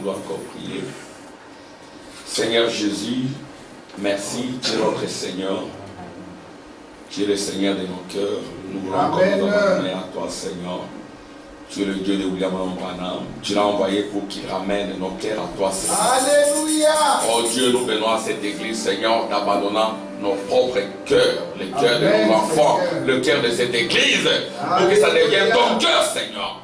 on doit encore prier. Seigneur Jésus, merci, tu es notre Seigneur. Tu es le Seigneur de nos cœurs. Nous voulons encore nous abandonner à toi, Seigneur. Tu es le Dieu de William Branham. Tu l'as envoyé pour qu'il ramène nos cœurs à toi, Seigneur. Alléluia. Oh Dieu, nous venons à cette église, Seigneur, d'abandonnant nos propres cœurs, le cœur de nos enfants, le cœur de cette église, pour que ça devienne ton cœur, Seigneur.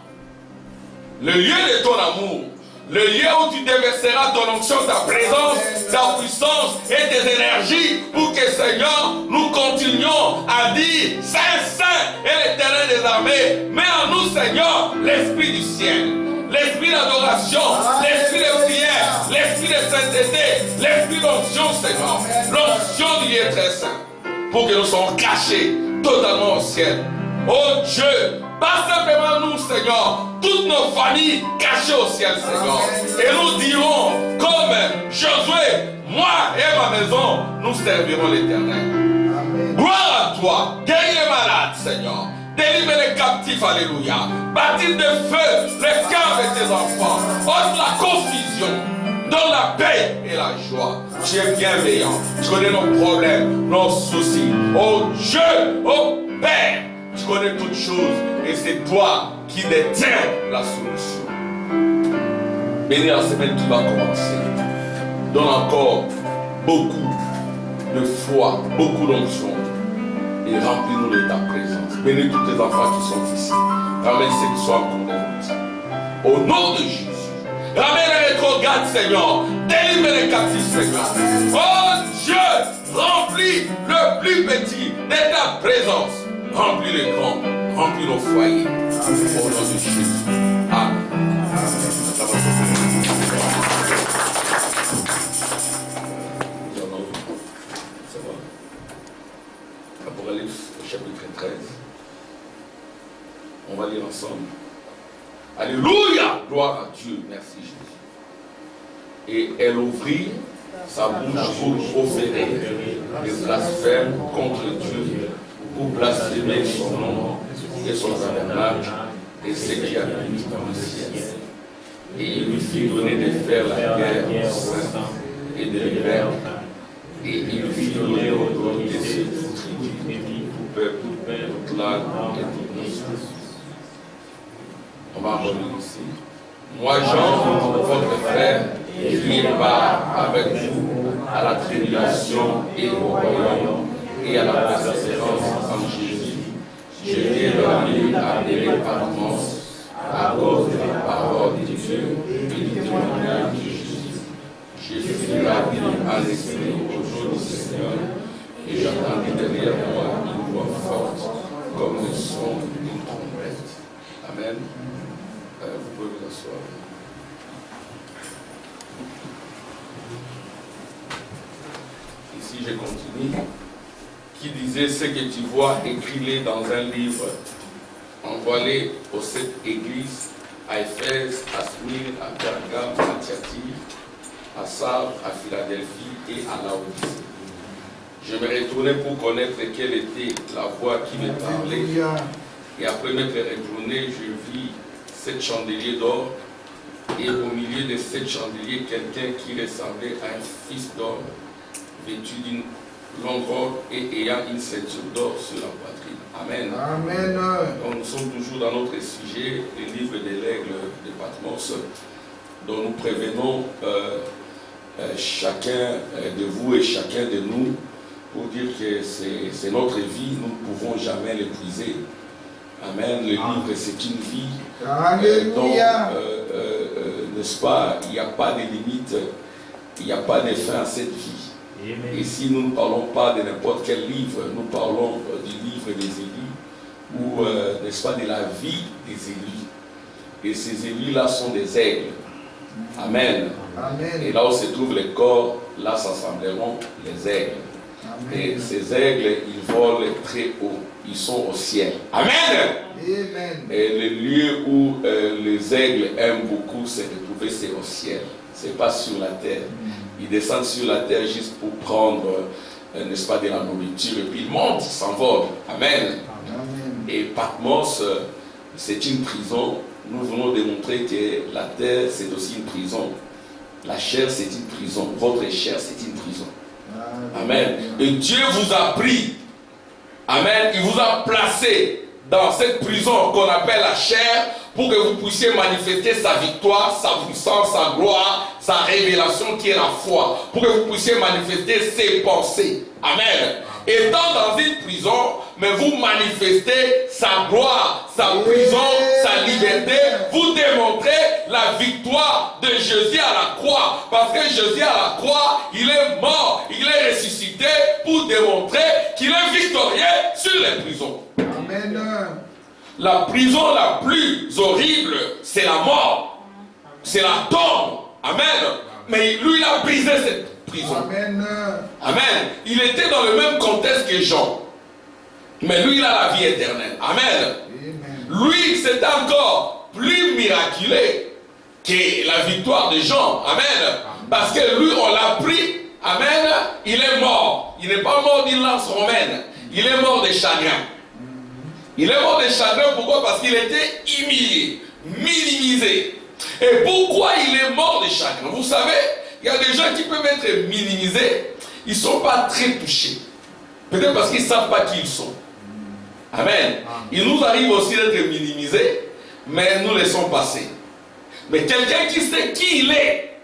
Le lieu de ton amour, le lieu où tu déverseras ton onction, ta présence, ta puissance et tes énergies, pour que, Seigneur, nous continuions à dire Saint, Saint et l'Éternel des armées. Mets en nous, Seigneur, l'esprit du ciel, l'esprit d'adoration, l'esprit de prière, l'esprit de sainteté, l'esprit d'onction, Seigneur, l'onction du lieu très saint, pour que nous soyons cachés totalement au ciel. Oh Dieu, pas simplement nous, Seigneur, toutes nos familles cachées au ciel, Seigneur. Et nous dirons, comme Josué, moi et ma maison, nous servirons l'Éternel. Gloire à toi, guéris les malades, Seigneur. Délivre les captifs, alléluia. Baptise de feu les cœurs de tes enfants. Ôte la confusion. Donne la paix et la joie. Tu es bienveillant. Tu connais nos problèmes, nos soucis. Oh Dieu, oh Père, tu connais toutes choses. Et c'est toi qui détiens la solution. Bénis la semaine qui va commencer. Donne encore beaucoup de foi, beaucoup d'onction. Et remplis-nous de ta présence. Bénis tous tes enfants qui sont ici. Ramène ceux qui sont en cours de route. Au nom de Jésus. Ramène les rétrogrades, Seigneur. Délivre les captifs, Seigneur. Oh Dieu, remplis le plus petit de ta présence. Remplis les grands. Remplis nos foyers. Au nom de Jésus. Amen. Apocalypse au chapitre 13. On va lire ensemble. Alléluia! Gloire à Dieu. Merci Jésus. Et elle ouvrit sa bouche pour proférer des blasphèmes contre Dieu, pour blasphémer son nom et son tabernacle et ce qui habite dans le ciel. Et il lui fit donner de faire la guerre aux saints et de les vaincre. Et il lui fit donner autorité sur toute tribu, tout peuple, toute langue et toute nation. On va revenir ici. Moi, Jean, votre frère, qui est part avec vous à la tribulation et au royaume et à la persévérance en Jésus, je viens de la ville appelée Patmos à cause de la parole de Dieu et du témoignage de Jésus. Je fus rapide en esprit au jour du Seigneur et j'entendis derrière moi une voix forte comme le son d'une trompette. Amen. Vous pouvez vous asseoir. Ici, je continue. Qui disait ce que tu vois, écris-le dans un livre. Envoie-les aux 7 églises, à Éphèse, à Smyrne, à Pergame, à Thyatire, à Sardes, à Philadelphie et à Laodicée. Je me retournai pour connaître quelle était la voix qui me parlait. Et après m'être retourné, je vis 7 chandeliers d'or, et au milieu de 7 chandeliers, quelqu'un qui ressemblait à un fils d'homme, vêtu d'une longue robe et ayant une ceinture d'or sur la poitrine. Amen. Amen. Donc nous sommes toujours dans notre sujet, le livre de l'aigle de Patmos, dont nous prévenons chacun de vous et chacun de nous pour dire que c'est notre vie, nous ne pouvons jamais l'épuiser. Amen. Le livre, c'est une vie. Alléluia. N'est-ce pas, il n'y a pas de limite, il n'y a pas de fin à cette vie. Amen. Et si nous ne parlons pas de n'importe quel livre, nous parlons du livre des élus, ou n'est-ce pas, de la vie des élus. Et ces élus-là sont des aigles. Amen. Amen. Et là où se trouvent les corps, là s'assembleront les aigles. Amen. Et ces aigles, ils volent très haut. Ils sont au ciel. Amen. Amen. Et le lieu où les aigles aiment beaucoup se retrouver, c'est au ciel. Ce n'est pas sur la terre. Ils descendent sur la terre juste pour prendre, n'est-ce pas, de la nourriture. Et puis ils montent, ils s'envolent. Amen. Amen. Et Patmos, c'est une prison. Nous venons démontrer que la terre, c'est aussi une prison. La chair, c'est une prison. Votre chair, c'est une prison. Amen. Et Dieu vous a pris. Amen. Il vous a placé dans cette prison qu'on appelle la chair pour que vous puissiez manifester sa victoire, sa puissance, sa gloire, sa révélation qui est la foi. Pour que vous puissiez manifester ses pensées. Amen. Étant dans une prison, mais vous manifestez sa gloire, sa prison, sa liberté. Vous démontrez la victoire de Jésus à la croix. Parce que Jésus à la croix, il est mort, il est ressuscité pour démontrer qu'il est victorieux sur les prisons. Amen. La prison la plus horrible, c'est la mort. C'est la tombe. Amen. Mais lui, il a brisé cette prison. Amen. Amen. Il était dans le même contexte que Jean. Mais lui, il a la vie éternelle. Amen. Amen. Lui, c'est encore plus miraculeux que la victoire de Jean. Amen. Parce que lui, on l'a pris. Amen. Il est mort. Il n'est pas mort d'une lance romaine. Il est mort de chagrin. Il est mort de chagrin. Pourquoi? Parce qu'il était humilié, minimisé. Et pourquoi il est mort de chagrin? Vous savez, il y a des gens qui peuvent être minimisés. Ils ne sont pas très touchés. Peut-être parce qu'ils ne savent pas qui ils sont. Amen. Il nous arrive aussi d'être minimisés, mais nous laissons passer. Mais quelqu'un qui sait qui il est,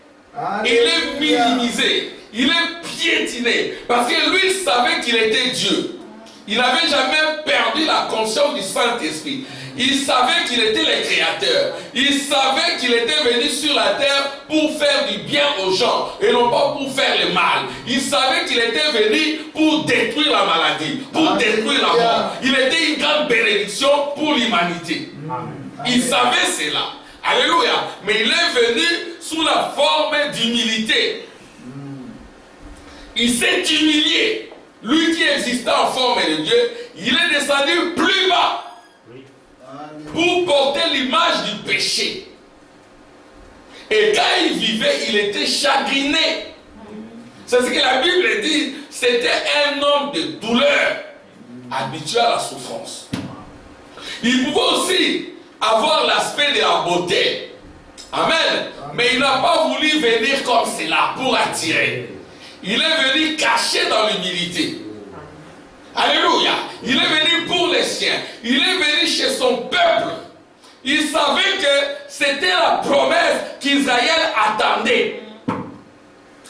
il est minimisé. Il est piétiné. Parce que lui, il savait qu'il était Dieu. Il n'avait jamais perdu la conscience du Saint-Esprit. Il savait qu'il était le Créateur. Il savait qu'il était venu sur la terre pour faire du bien aux gens et non pas pour faire le mal. Il savait qu'il était venu pour détruire la maladie, pour détruire la mort. Il était une grande bénédiction pour l'humanité. Il savait cela. Alléluia. Mais il est venu sous la forme d'humilité. Il s'est humilié. Lui qui existait en forme de Dieu, il est descendu plus bas pour porter l'image du péché. Et quand il vivait, il était chagriné. C'est ce que la Bible dit. C'était un homme de douleur, habitué à la souffrance. Il pouvait aussi avoir l'aspect de la beauté. Amen. Mais il n'a pas voulu venir comme cela pour attirer. Il est venu caché dans l'humilité. Alléluia. Il est venu pour les siens. Il est venu chez son peuple. Il savait que c'était la promesse qu'Israël attendait.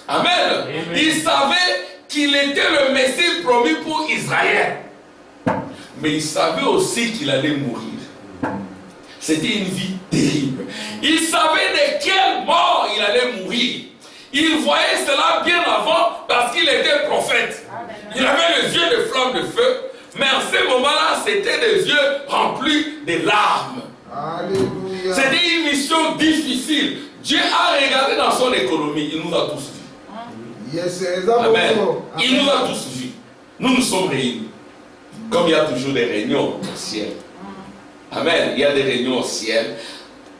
Amen. Il savait qu'il était le Messie promis pour Israël. Mais il savait aussi qu'il allait mourir. C'était une vie terrible. Il savait de quelle mort il allait mourir. Il voyait cela bien avant parce qu'il était prophète. Il avait les yeux de flammes de feu, mais en ce moment-là, c'était des yeux remplis de larmes. Alléluia. C'était une mission difficile. Dieu a regardé dans son économie, il nous a tous vus. Yes, Amen. Il nous a tous vus. Nous sommes réunis. Comme il y a toujours des réunions au ciel. Amen. Il y a des réunions au ciel.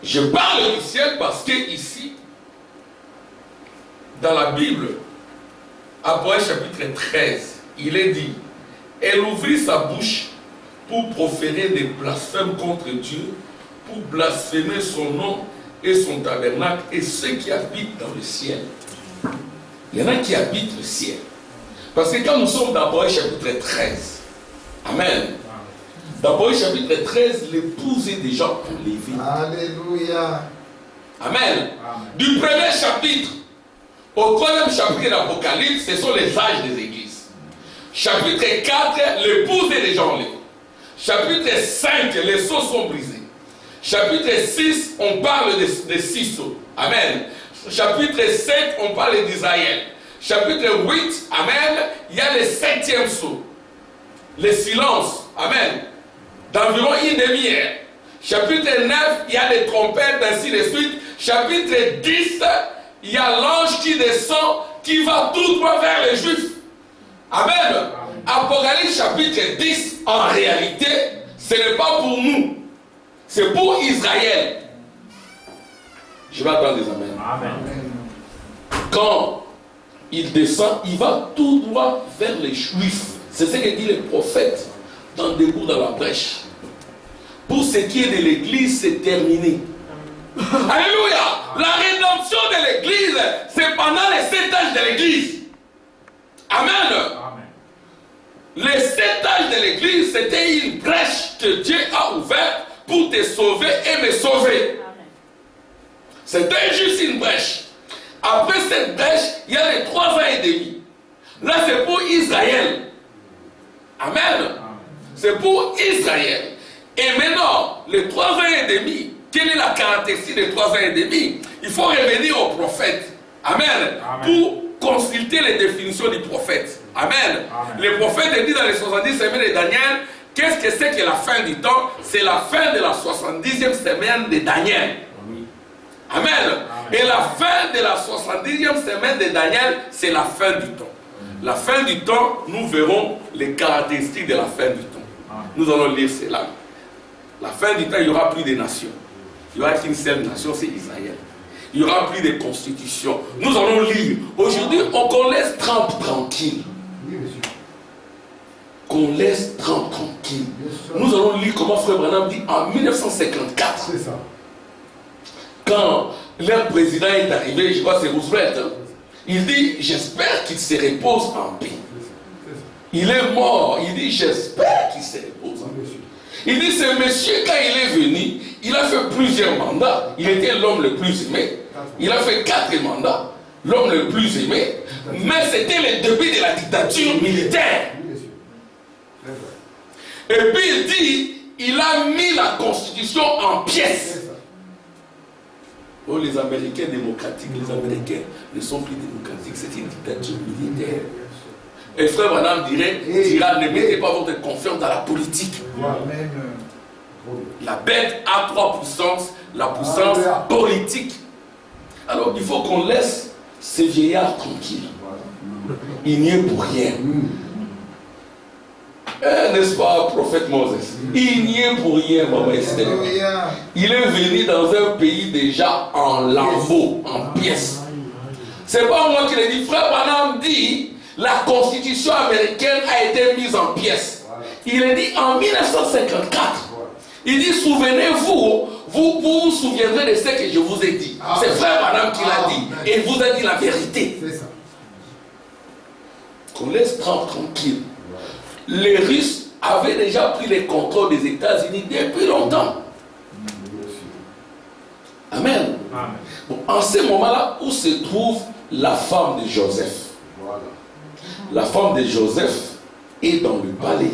Je parle du ciel parce que ici, dans la Bible, Apocalypse chapitre 13, il est dit, elle ouvrit sa bouche pour proférer des blasphèmes contre Dieu, pour blasphémer son nom et son tabernacle et ceux qui habitent dans le ciel. Il y en a qui habitent le ciel. Parce que quand nous sommes dans Apocalypse chapitre 13, Amen. Dans Apocalypse chapitre 13, l'épouse est déjà enlevée. Alléluia. Amen. Du premier chapitre au troisième chapitre d'Apocalypse, ce sont les âges des églises. Chapitre 4, l'épouse est déjà enlevée. Chapitre 5, les sceaux sont brisés. Chapitre 6, on parle des 6 sceaux. Amen. Chapitre 7, on parle d'Israël. Chapitre 8, amen, il y a le 7e sceau. Le silence, amen, d'environ une demi-heure. Chapitre 9, il y a les trompettes, ainsi de suite. Chapitre 10, il y a l'ange qui descend, qui va tout droit vers les Juifs. Amen. Apocalypse chapitre 10, en réalité, ce n'est pas pour nous. C'est pour Israël. Je vais attendre des amens. Amen. Quand il descend, il va tout droit vers les Juifs. C'est ce que dit le prophète dans Debout dans la brèche. Pour ce qui est de l'église, c'est terminé. Alléluia. La rédemption de l'église, c'est pendant les 7 âges de l'église. Amen. Les 7 âges de l'église, c'était une brèche que Dieu a ouverte pour te sauver et me sauver. C'était juste une brèche. Après cette brèche, il y a les 3 ans et demi. Là, c'est pour Israël. Amen. C'est pour Israël. Et maintenant, les 3 ans et demi, quelle est la caractéristique des 3 ans et demi? Il faut revenir au prophète. Amen. Pour consulter les définitions du prophète. Amen. Le prophète dit dans les 70 semaines de Daniel, qu'est-ce que c'est que la fin du temps? C'est la fin de la 70e semaine de Daniel. Amen. Et la fin de la 70e semaine de Daniel, c'est la fin du temps. La fin du temps, nous verrons les caractéristiques de la fin du temps. Nous allons lire cela. La fin du temps, il n'y aura plus de nations. Il n'y aura qu'une seule nation, c'est Israël. Il n'y aura plus de constitution. Nous allons lire. Aujourd'hui, qu'on laisse Trump tranquille. Qu'on laisse Trump tranquille. Nous allons lire comment Frère Branham dit en 1954. C'est ça. Quand leur président est arrivé, je crois que c'est Roosevelt, hein, il dit, j'espère qu'il se repose en paix. Il est mort, il dit, j'espère qu'il se repose en paix. Il dit, ce monsieur, quand il est venu, il a fait plusieurs mandats. Il était l'homme le plus aimé. Il a fait 4 mandats. L'homme le plus aimé. Mais c'était le début de la dictature militaire. Et puis il dit, il a mis la constitution en pièces. Oh, les Américains démocratiques, les Américains ne sont plus démocratiques, c'est une dictature militaire. Et Frère Branham dira, ne mettez pas votre confiance dans la politique. La bête a 3 puissances, la puissance politique. Alors il faut qu'on laisse ces vieillards tranquilles. Il n'y est pour rien. N'est-ce pas, prophète Moses? Il n'y est pour rien, maman Esther. Il est venu dans un pays déjà en lambeaux, en pièces. C'est pas moi qui l'ai dit. Frère Branham dit, la constitution américaine a été mise en pièces. Il est dit en 1954. Il dit, souvenez-vous, vous vous souviendrez de ce que je vous ai dit. C'est Frère Branham qui l'a dit. Et il vous a dit la vérité. Qu'on laisse Trump tranquille. Les Russes avaient déjà pris le contrôle des États-Unis depuis longtemps. Amen. Bon, en ce moment-là, où se trouve la femme de Joseph? La femme de Joseph est dans le palais.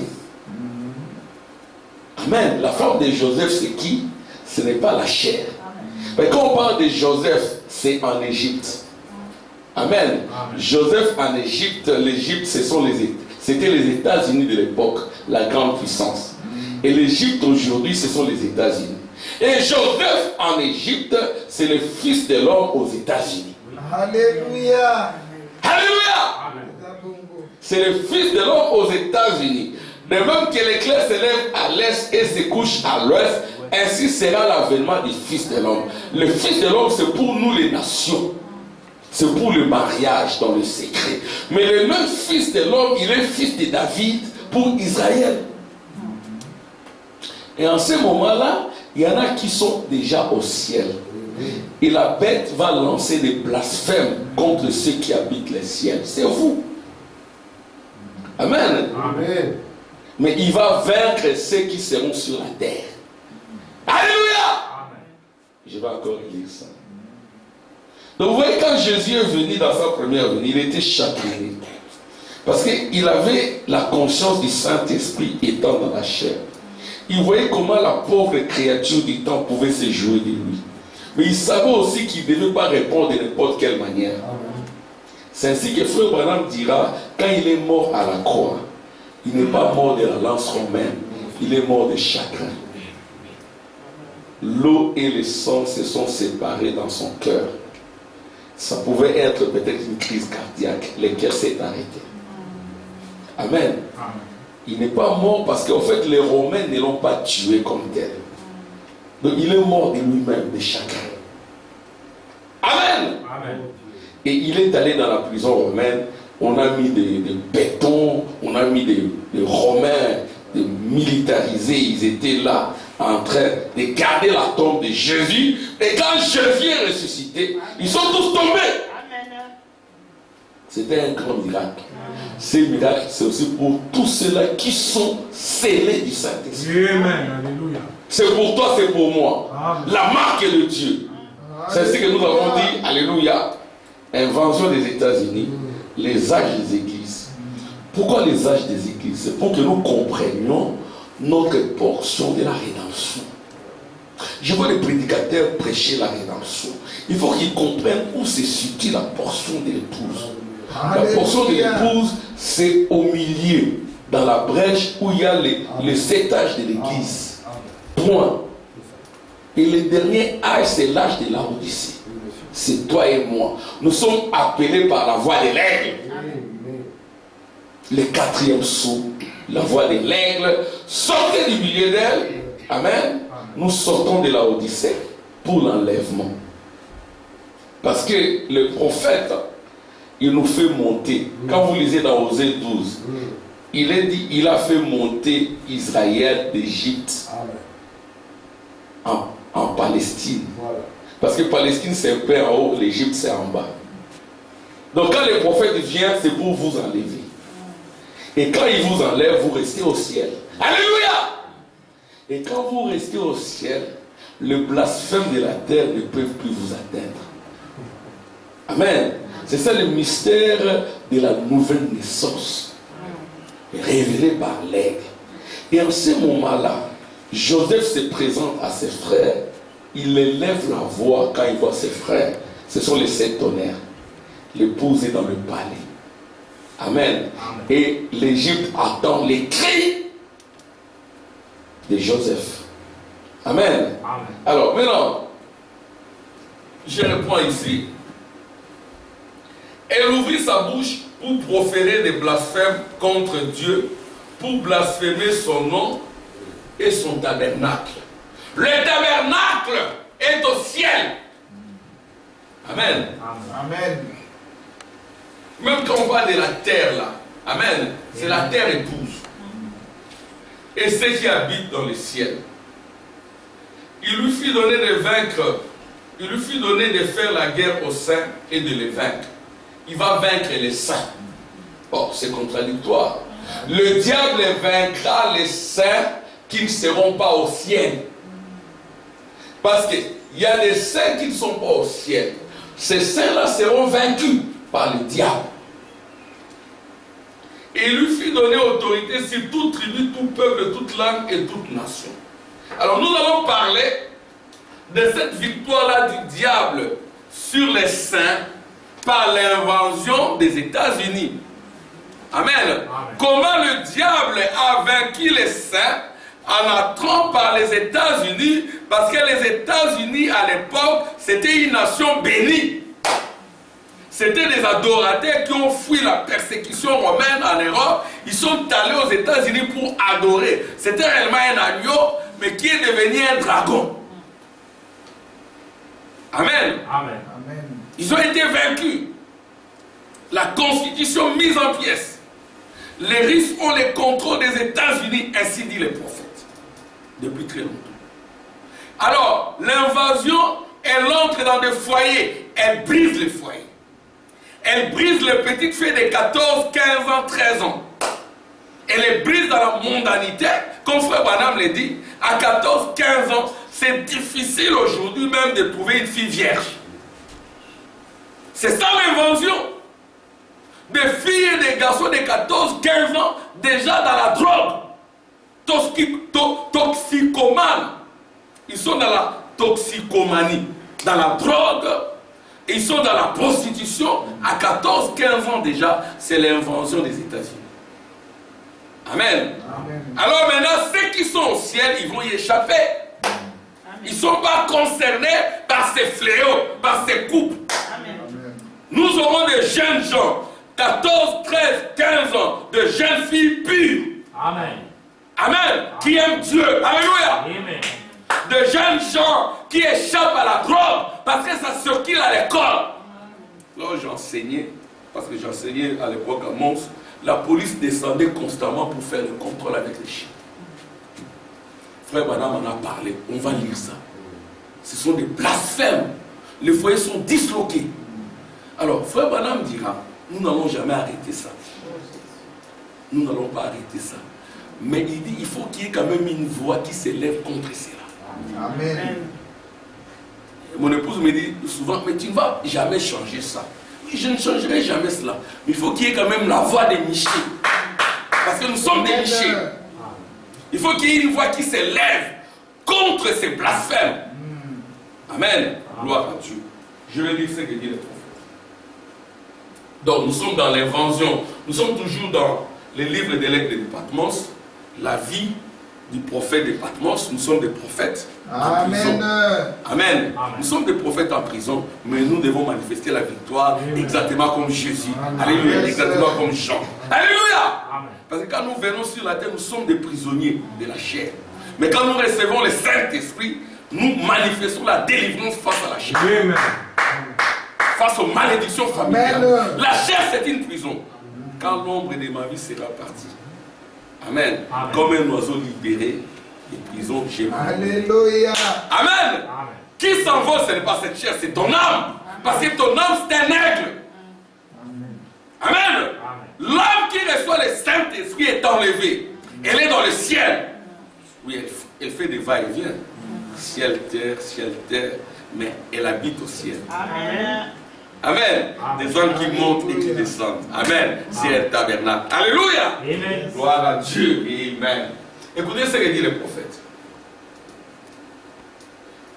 Amen. La femme de Joseph, c'est qui? Ce n'est pas la chair. Mais quand on parle de Joseph, c'est en Égypte. Amen. Joseph en Égypte, l'Égypte, c'était les États-Unis de l'époque, la grande puissance. Et l'Égypte aujourd'hui, ce sont les États-Unis. Et Joseph en Égypte, c'est le fils de l'homme aux États-Unis. Alléluia. Alléluia. C'est le fils de l'homme aux États-Unis. De même que l'éclair se lève à l'est et se couche à l'ouest, ainsi sera l'avènement du fils de l'homme. Le fils de l'homme, c'est pour nous les nations. C'est pour le mariage dans le secret. Mais le même fils de l'homme, il est fils de David pour Israël. Et en ce moment-là, il y en a qui sont déjà au ciel. Et la bête va lancer des blasphèmes contre ceux qui habitent les ciels. C'est vous. Amen. Amen. Mais il va vaincre ceux qui seront sur la terre. Alléluia. Je vais encore lire ça. Donc vous voyez, quand Jésus est venu dans sa première venue, il était chagriné. Parce qu'il avait la conscience du Saint-Esprit étant dans la chair. Il voyait comment la pauvre créature du temps pouvait se jouer de lui. Mais il savait aussi qu'il ne devait pas répondre de n'importe quelle manière. C'est ainsi que Frère Branham dira, quand il est mort à la croix, il n'est pas mort de la lance romaine, il est mort de chagrin. L'eau et le sang se sont séparés dans son cœur. Ça pouvait être peut-être une crise cardiaque. Le cœur s'est arrêté. Amen. Il n'est pas mort parce qu'en fait les Romains ne l'ont pas tué comme tel. Donc il est mort de lui-même, de chagrin. Amen. Amen. Et il est allé dans la prison romaine. On a mis des béton, on a mis des Romains, des militarisés. Ils étaient là en train de garder la tombe de Jésus. Et quand Jésus est ressuscité, ils sont tous tombés. C'était un grand miracle. Ces miracles, c'est aussi pour tous ceux-là qui sont scellés du Saint-Esprit. C'est pour toi, c'est pour moi. Amen. La marque est de Dieu. C'est ce que nous avons dit. Alléluia. Invention des États-Unis. Les âges des églises. Pourquoi les âges des églises? C'est pour que nous comprenions notre portion de la rédemption. Je vois les prédicateurs prêcher la rédemption. Il faut qu'ils comprennent où se situe la portion de l'épouse. La portion de l'épouse, c'est au milieu, dans la brèche où il y a les 7 âges de l'église. Point. Et le dernier âge, c'est l'âge de la Odyssée. C'est toi et moi. Nous sommes appelés par la voix de l'aigle. Le 4e sceau, la voix de l'aigle. Sortez du milieu d'elle. Amen. Nous sortons de la Odyssée pour l'enlèvement. Parce que le prophète, il nous fait monter. Quand vous lisez dans Osée 12, il est dit, il a fait monter Israël d'Égypte en Palestine. Parce que Palestine c'est un peu en haut, l'Égypte c'est en bas. Donc quand le prophète vient, c'est pour vous enlever. Et quand il vous enlève, vous restez au ciel. Alléluia! Et quand vous restez au ciel, le blasphème de la terre ne peut plus vous atteindre. Amen. C'est ça le mystère de la nouvelle naissance, révélé par l'aigle. Et en ce moment-là, Joseph se présente à ses frères. Il élève la voix quand il voit ses frères. Ce sont les 7 tonnerres. L'épouse est dans le palais. Amen. Et l'Égypte attend les cris de Joseph. Amen. Alors maintenant, je reprends ici. Elle ouvrit sa bouche pour proférer des blasphèmes contre Dieu, pour blasphémer son nom et son tabernacle. Le tabernacle est au ciel. Amen. Amen. Même quand on parle de la terre là, amen, c'est la terre épouse. Et ceux qui habitent dans le ciel. Il lui fit donner de vaincre, il lui fit donner de faire la guerre aux saints et de les vaincre. Il va vaincre les saints. Oh, c'est contradictoire. Le diable vaincra les saints qui ne seront pas au ciel. Parce qu'il y a des saints qui ne sont pas au ciel. Ces saints-là seront vaincus par le diable. Et il lui fit donner autorité sur toute tribu, tout peuple, toute langue et toute nation. Alors nous allons parler de cette victoire-là du diable sur les saints par l'invasion des États-Unis. Amen. Amen. Comment le diable a vaincu les saints en entrant par les États-Unis, parce que les États-Unis à l'époque, c'était une nation bénie. C'était des adorateurs qui ont fui la persécution romaine en Europe. Ils sont allés aux États-Unis pour adorer. C'était réellement un agneau, mais qui est devenu un dragon. Amen. Amen. Ils ont été vaincus. La constitution mise en pièces. Les Russes ont le contrôle des États-Unis, ainsi dit les prophètes. Depuis très longtemps. Alors, l'invasion, elle entre dans des foyers. Elle brise les foyers. Elle brise les petites filles de 14, 15 ans, 13 ans. Elle les brise dans la mondanité. Comme Frère Branham l'a dit, à 14, 15 ans, c'est difficile aujourd'hui même de trouver une fille vierge. C'est ça l'invasion. Des filles et des garçons de 14, 15 ans, déjà dans la drogue. Toxicomanes. Ils sont dans la toxicomanie, dans la drogue. Ils sont dans la prostitution. À 14, 15 ans déjà, c'est l'invention des États-Unis. Amen. Amen. Alors maintenant, ceux qui sont au ciel, ils vont y échapper. Amen. Ils ne sont pas concernés par ces fléaux, par ces coupes. Amen. Nous aurons des jeunes gens, 14, 13, 15 ans, de jeunes filles pures. Amen. Amen. Amen. Qui aiment Dieu. Alléluia. Amen. De jeunes gens qui échappent à la drogue parce que ça circule à l'école. Là, j'enseignais, parce que j'enseignais à l'époque à Mons, la police descendait constamment pour faire le contrôle avec les chiens. Frère Branham en a parlé. On va lire ça. Ce sont des blasphèmes. Les foyers sont disloqués. Alors, Frère Branham dira, nous n'allons jamais arrêter ça. Nous n'allons pas arrêter ça. Mais il dit, il faut qu'il y ait quand même une voix qui s'élève contre cela. Amen. Mon épouse me dit souvent, mais tu ne vas jamais changer ça. Je ne changerai jamais cela. Mais il faut qu'il y ait quand même la voix des Michés. Parce que nous sommes des Michés. Il faut qu'il y ait une voix qui s'élève contre ces blasphèmes. Amen. Gloire à Dieu. Je vais lire ce que dit le prophète. Donc nous sommes dans l'invention. Nous sommes toujours dans les livres des lettres de Patmos. La vie du prophète de Patmos. Nous sommes des prophètes en prison. Amen. Nous sommes des prophètes en prison, mais nous devons manifester la victoire exactement comme Jésus. Alléluia. Exactement comme Jean. Alléluia. Parce que quand nous venons sur la terre, nous sommes des prisonniers de la chair. Mais quand nous recevons le Saint-Esprit, nous manifestons la délivrance face à la chair. Amen. Face aux malédictions familiales. Amen. La chair, c'est une prison. Quand l'ombre de ma vie sera partie. Amen. Amen. Comme un oiseau libéré des prisons, j'ai. Alléluia. Amen. Amen. Qui s'envole, ce n'est pas cette chair, c'est ton âme. Parce que ton âme, c'est un aigle. Amen. Amen. L'âme qui reçoit le Saint-Esprit est enlevée. Elle est dans le ciel. Oui, elle fait des va-et-vient. Ciel, terre, mais elle habite au ciel. Amen. Amen. Des hommes qui montent et qui descendent. Amen. C'est un tabernacle. Alléluia. Amen. Gloire à Dieu. Amen. Écoutez ce que dit le prophète.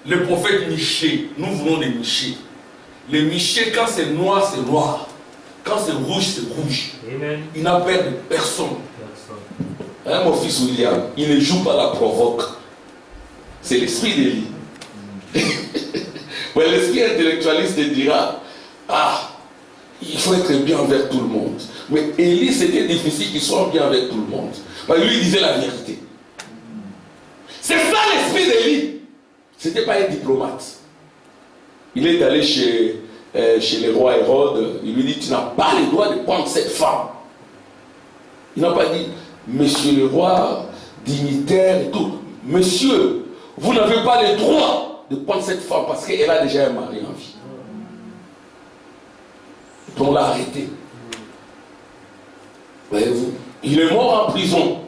Le prophète Michée. Nous voulons des Michées. Les Michées, quand c'est noir, c'est noir. Quand c'est rouge, c'est rouge. Amen. Il n'a peur de personne. Hein, mon fils William, il ne joue pas la provoque. C'est l'esprit d'Élie. Ouais, l'esprit intellectualiste dira, ah, il faut être bien avec tout le monde. Mais Élie, c'était difficile qu'il soit bien avec tout le monde. Parce que lui, il disait la vérité. C'est ça l'esprit d'Élie. Ce n'était pas un diplomate. Il est allé chez le roi Hérode. Il lui dit, tu n'as pas le droit de prendre cette femme. Il n'a pas dit, monsieur le roi, dignitaire et tout. Monsieur, vous n'avez pas le droit de prendre cette femme parce qu'elle a déjà un mari en vie. On l'a arrêté. Voyez-vous, il est mort en prison.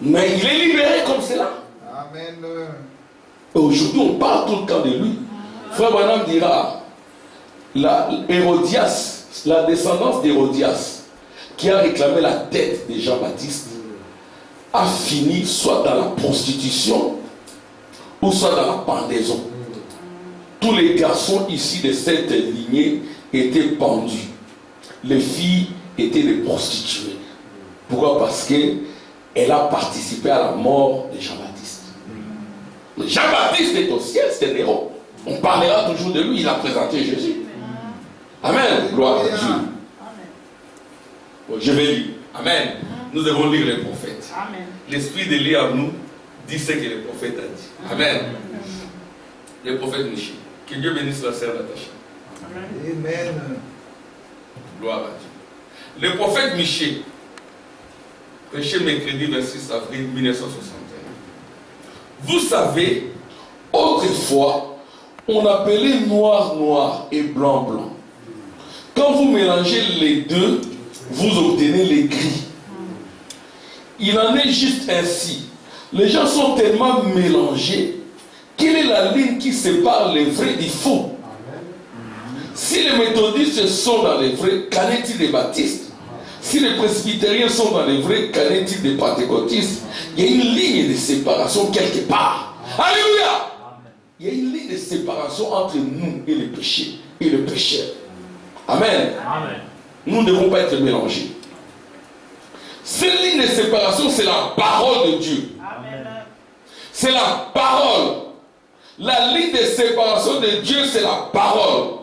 Mais il est libéré comme cela. Amen. Aujourd'hui, on parle tout le temps de lui. Frère Branham dira, Hérodias, la descendance d'Hérodias, qui a réclamé la tête de Jean-Baptiste, a fini soit dans la prostitution ou soit dans la pendaison. Tous les garçons ici de cette lignée étaient pendus. Les filles étaient des prostituées. Pourquoi? Parce qu'elle a participé à la mort de Jean-Baptiste. Jean-Baptiste est au ciel, c'est un héros. On parlera toujours de lui, il a présenté Jésus. Amen. Gloire à Dieu. Bon, je vais lire. Amen. Nous devons lire les prophètes. L'esprit d'Élie en nous dit ce que le prophète a dit. Amen. Le prophète Michée. Que Dieu bénisse la sœur Natacha. Amen. Gloire à Dieu. Le prophète Michée, prêché mercredi 26 avril 1961. Vous savez, autrefois, on appelait noir noir et blanc blanc. Quand vous mélangez les deux, vous obtenez les gris. Il en est juste ainsi. Les gens sont tellement mélangés. Quelle est la ligne qui sépare les vrais des faux? Si les méthodistes sont dans les vrais, qu'en est-il des baptistes? Si les presbytériens sont dans les vrais, qu'en est-il des pentecôtistes? Il y a une ligne de séparation quelque part. Alléluia! Il y a une ligne de séparation entre nous et le péché et le pécheur. Amen. Amen. Nous ne devons pas être mélangés. Cette ligne de séparation, c'est la parole de Dieu. Amen. C'est la parole. La ligne de séparation de Dieu, c'est la parole.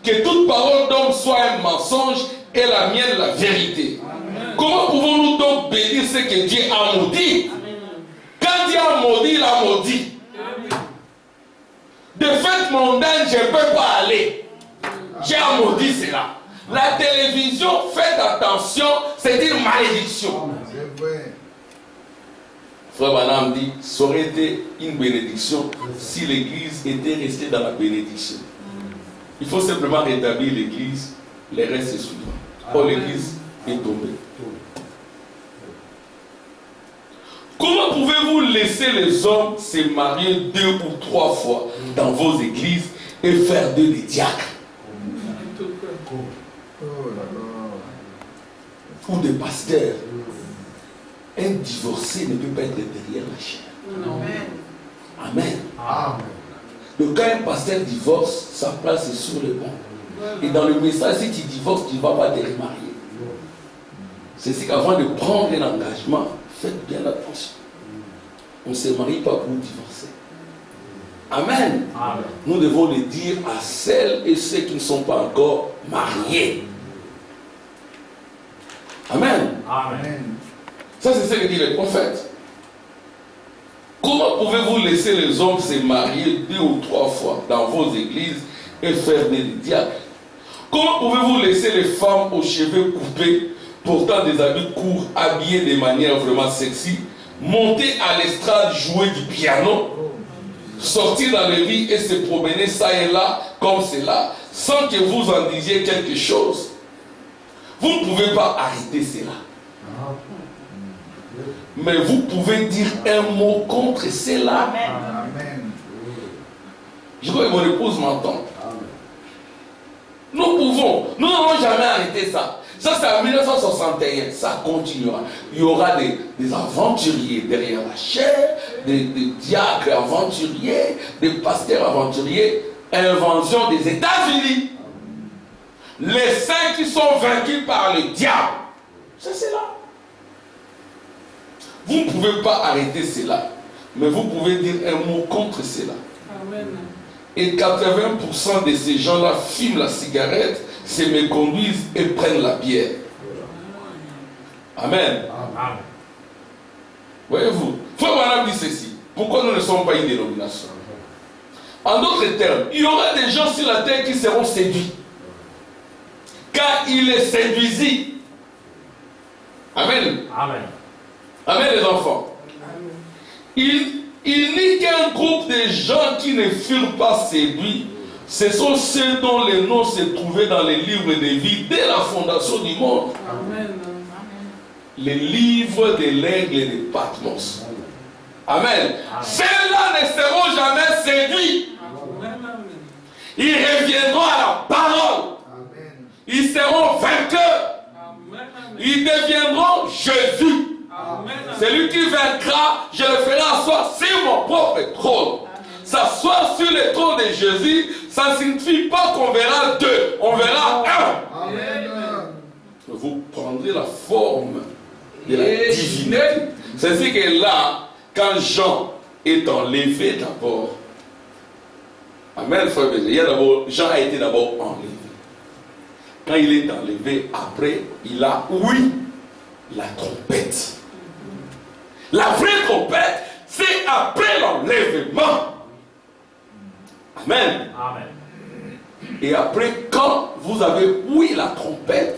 Que toute parole d'homme soit un mensonge et la mienne la vérité. Amen. Comment pouvons-nous donc bénir ce que Dieu a maudit? Quand Dieu a maudit, il a maudit. Amen. De fête mondaine, je ne peux pas aller. J'ai maudit cela. La télévision, faites attention, c'est une malédiction. Frère Branham dit, ça aurait été une bénédiction si l'église était restée dans la bénédiction. Il faut simplement rétablir l'église, les restes est suivant. Or l'église est tombée. Comment pouvez-vous laisser les hommes se marier 2 ou 3 fois dans vos églises et faire d'eux des diacres ou des pasteurs? Un divorcé ne peut pas être derrière la chair. Amen. Amen. Donc quand un pasteur divorce, sa place est sur le banc. Et dans le message, si tu divorces, tu ne vas pas te remarier. C'est ce qu'avant de prendre un engagement, faites bien attention. On ne se marie pas pour divorcer. Amen. Amen. Nous devons le dire à celles et ceux qui ne sont pas encore mariés. Amen. Amen. Ça, c'est ce que dit le prophète. Comment pouvez-vous laisser les hommes se marier 2 ou 3 fois dans vos églises et faire des diacres? Comment pouvez-vous laisser les femmes aux cheveux coupés, portant des habits courts, habillées de manière vraiment sexy, monter à l'estrade, jouer du piano, sortir dans les rues et se promener ça et là, comme cela, sans que vous en disiez quelque chose? Vous ne pouvez pas arrêter cela. Mais vous pouvez dire un mot contre cela. Amen. Je crois que mon épouse m'entend. Nous n'allons jamais arrêter ça. Ça, c'est en 1961. Ça continuera. Il y aura des aventuriers derrière la chair, des diacres aventuriers, des pasteurs aventuriers. Invention des États-Unis. Les saints qui sont vaincus par le diable. C'est cela. Vous ne pouvez pas arrêter cela, mais vous pouvez dire un mot contre cela. Amen. Et 80% de ces gens-là fument la cigarette, se méconduisent et prennent la bière. Amen. Amen. Voyez-vous, Frère Branham dit ceci. Pourquoi nous ne sommes pas une dénomination? En d'autres termes, il y aura des gens sur la terre qui seront séduits. Car il les séduisit. Amen. Amen. Amen les enfants. Amen. Il n'y qu'un groupe de gens qui ne furent pas séduits. Ce sont ceux dont les noms se trouvaient dans les livres de vie dès la fondation du monde. Amen. Les livres de l'aigle et de Patmos. Amen. Amen. Ceux-là ne seront jamais séduits. Amen. Ils reviendront à la parole. Amen. Ils seront vainqueurs. Amen. Ils deviendront Jésus. Amen. Celui qui vaincra, je le ferai asseoir sur mon propre trône. S'asseoir sur le trône de Jésus, ça ne signifie pas qu'on verra 2, on verra 1. Amen. Vous prendrez la forme de la divinité. C'est-à-dire que là, quand Jean est enlevé d'abord, Amen, frère, Jean a été d'abord enlevé. Quand il est enlevé, après, il a ouï la trompette. La vraie trompette, c'est après l'enlèvement. Amen. Amen. Et après, quand vous avez ouï la trompette,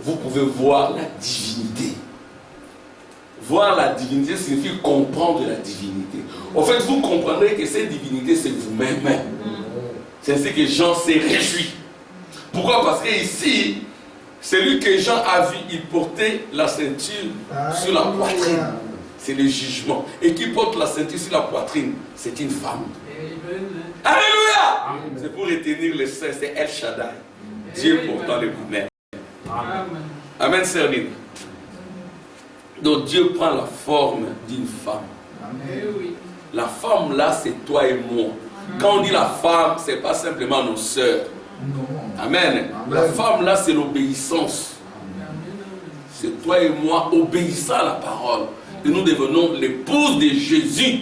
vous pouvez voir la divinité. Voir la divinité signifie comprendre la divinité. En fait, vous comprendrez que cette divinité, c'est vous-même. C'est ce que Jean s'est réjoui. Pourquoi? Parce que ici, celui que Jean a vu, il portait la ceinture sur la poitrine. C'est le jugement. Et qui porte la ceinture sur la poitrine, c'est une femme. Alléluia. C'est pour retenir le saint, c'est El Shaddai. Dieu portant le bonheur. Amen. Amen, Serline. Donc Dieu prend la forme d'une femme. Amen. La femme là, c'est toi et moi. Quand on dit la femme, ce n'est pas simplement nos sœurs. Amen. La femme là, c'est l'obéissance. C'est toi et moi obéissant à la parole. Et nous devenons l'épouse de Jésus.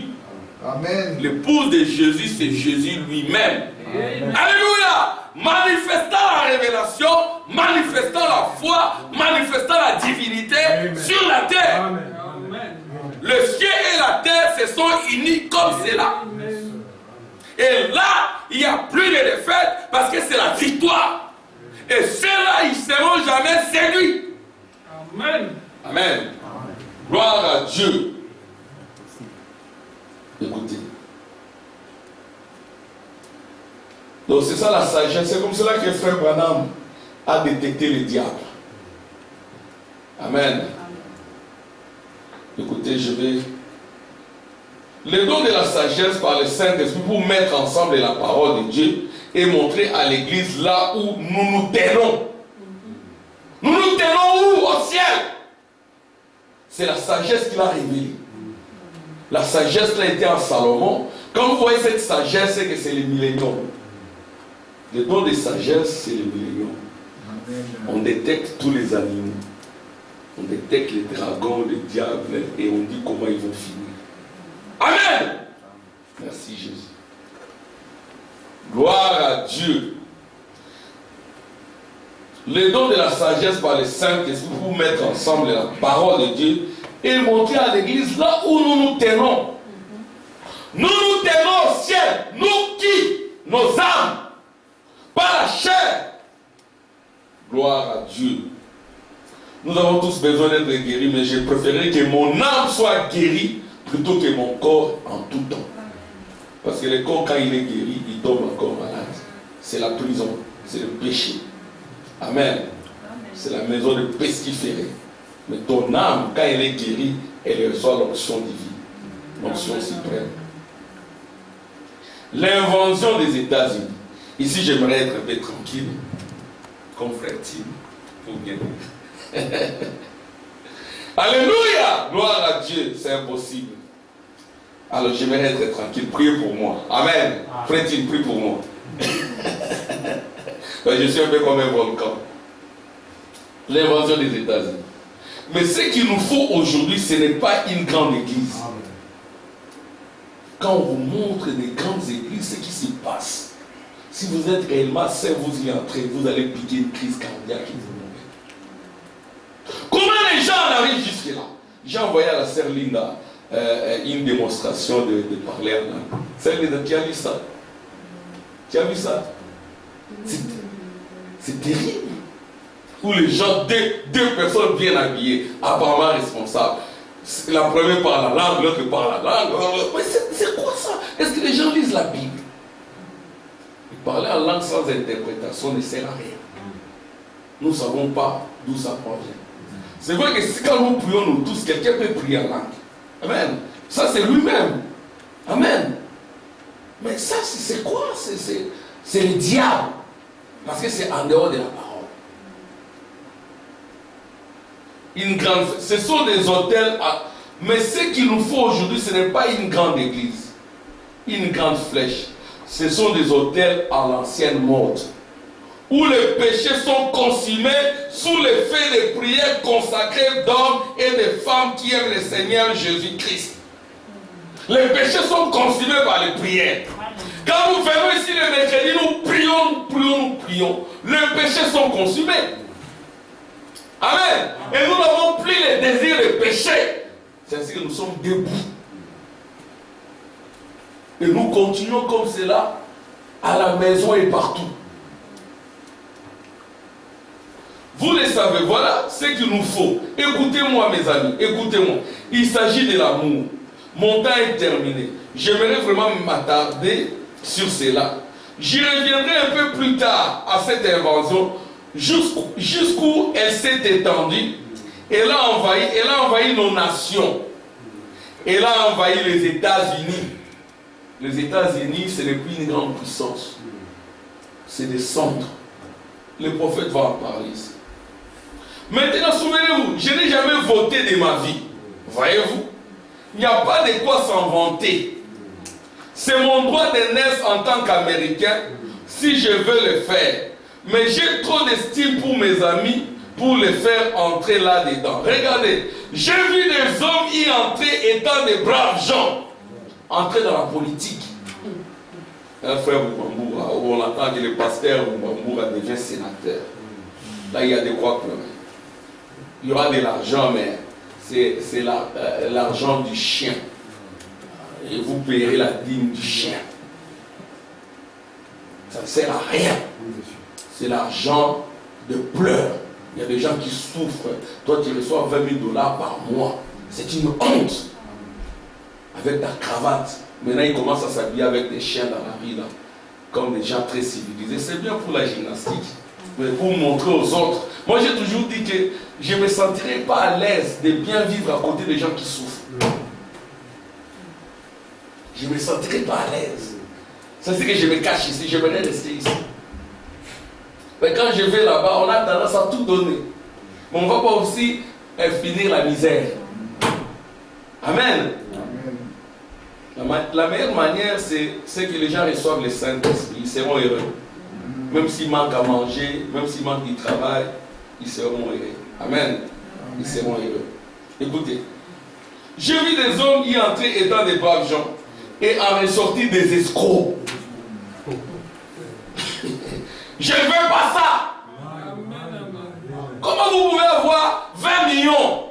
Amen. L'épouse de Jésus, c'est Jésus lui-même. Alléluia. Manifestant la révélation, manifestant la foi, manifestant la divinité. Amen. Sur la terre. Amen. Le ciel et la terre se sont unis comme cela. Et là, il n'y a plus de défaite parce que c'est la victoire. Et ceux-là, ils ne seront jamais séduits. Amen. Amen. Gloire à Dieu. Donc c'est ça la sagesse. C'est comme cela que Frère Branham a détecté le diable. Amen. Écoutez, je vais... Le don de la sagesse par le Saint-Esprit pour mettre ensemble la parole de Dieu et montrer à l'église là où nous nous tenons. Nous nous tenons où? Au ciel. C'est la sagesse qu'il a révélée. La sagesse qui a été en Salomon. Quand vous voyez cette sagesse, c'est que c'est le millénium. Le don de sagesse, c'est le millénium. On détecte tous les animaux. On détecte les dragons, les diables, et on dit comment ils vont finir. Amen. Merci Jésus. Gloire à Dieu. Le don de la sagesse par le Saint-Esprit pour mettre ensemble la parole de Dieu et montrer à l'église là où nous nous tenons. Nous nous tenons au ciel. Nous qui? Nos âmes. Pas la chair. Gloire à Dieu. Nous avons tous besoin d'être guéris, mais j'ai préféré que mon âme soit guérie plutôt que mon corps en tout temps. Parce que le corps, quand il est guéri, il tombe encore malade. C'est la prison, c'est le péché. Amen. C'est la maison de pestiférés. Mais ton âme, quand elle est guérie, elle reçoit l'onction divine, l'onction suprême. L'invention des États-Unis. Ici, j'aimerais être un peu tranquille, comme frère Tim, pour bien dire. Alléluia! Gloire à Dieu, c'est impossible. Alors j'aimerais être tranquille, priez pour moi. Amen. Frère Tim, prie pour moi. Je suis un peu comme un volcan. L'invention des États-Unis. Mais ce qu'il nous faut aujourd'hui, ce n'est pas une grande église. Quand on vous montre des grandes églises, ce qui se passe, si vous êtes réellement saint, vous y entrez, vous allez piquer une crise cardiaque et vous mourrez. Comment les gens arrivent jusque-là? J'ai envoyé à la sœur Linda une démonstration de parler en langue. Sœur Linda, tu as vu ça? Tu as vu ça? C'est terrible. Où les gens, deux personnes bien habillées, apparemment responsables. La première parle la langue, l'autre parle la langue. Mais c'est quoi ça? Est-ce que les gens lisent la Bible? Parler en langue sans interprétation ne sert à rien. Nous ne savons pas d'où ça provient. C'est vrai que si quand nous prions nous tous, quelqu'un peut prier en langue. Amen. Ça c'est lui-même. Amen. Mais ça c'est quoi? C'est le diable. Parce que c'est en dehors de la parole. Ce sont des hôtels. Mais ce qu'il nous faut aujourd'hui, ce n'est pas une grande église. Une grande flèche. Ce sont des hôtels à l'ancienne mode. Où les péchés sont consumés sous l'effet des prières consacrées d'hommes et de femmes qui aiment le Seigneur Jésus-Christ. Les péchés sont consumés par les prières. Quand nous venons ici le mercredi, nous prions. Les péchés sont consumés. Amen. Et nous n'avons plus les désirs de péché. C'est ainsi que nous sommes debout. Et nous continuons comme cela à la maison et partout. Vous le savez, voilà ce qu'il nous faut. Écoutez-moi mes amis, écoutez-moi. Il s'agit de l'amour. Mon temps est terminé. J'aimerais vraiment m'attarder sur cela. J'y reviendrai un peu plus tard à cette invention, jusqu'où elle s'est étendue. Elle a envahi nos nations. Elle a envahi les États-Unis. Les États-Unis, ce n'est plus une grande puissance. C'est des centres. Le prophète va en parler ici. Maintenant, souvenez-vous, je n'ai jamais voté de ma vie. Voyez-vous? Il n'y a pas de quoi s'en vanter. C'est mon droit de naître en tant qu'Américain, si je veux le faire. Mais j'ai trop d'estime pour mes amis pour les faire entrer là-dedans. Regardez, j'ai vu des hommes y entrer étant des braves gens. Entrer dans la politique. Un frère Boubamboura, où on entend que le pasteur Boubamboura devient sénateur. Là, il y a de quoi pleurer. Il y aura de l'argent, mais c'est l'argent du chien. Et vous payerez la dîme du chien. Ça ne sert à rien. C'est l'argent de pleurs. Il y a des gens qui souffrent. Toi, tu reçois 20 000 $ par mois. C'est une honte. Avec ta cravate. Maintenant, il commence à s'habiller avec des chiens dans la rue là. comme des gens très civilisés. C'est bien pour la gymnastique, mais pour montrer aux autres. Moi, j'ai toujours dit que je ne me sentirais pas à l'aise de bien vivre à côté des gens qui souffrent. Je ne me sentirais pas à l'aise. Ça, c'est que je me cache ici, j'aimerais rester ici. Mais quand je vais là-bas, on a tendance à tout donner. Mais on ne va pas aussi finir la misère. Amen. La meilleure manière, c'est que les gens reçoivent le Saint-Esprit. Ils seront heureux. Même s'ils manquent à manger, même s'ils manquent du travail, ils seront heureux. Amen. Ils seront heureux. Écoutez. J'ai vu des hommes y entrer étant des braves gens et en ressortir des escrocs. Je ne veux pas ça. Comment vous pouvez avoir 20 millions?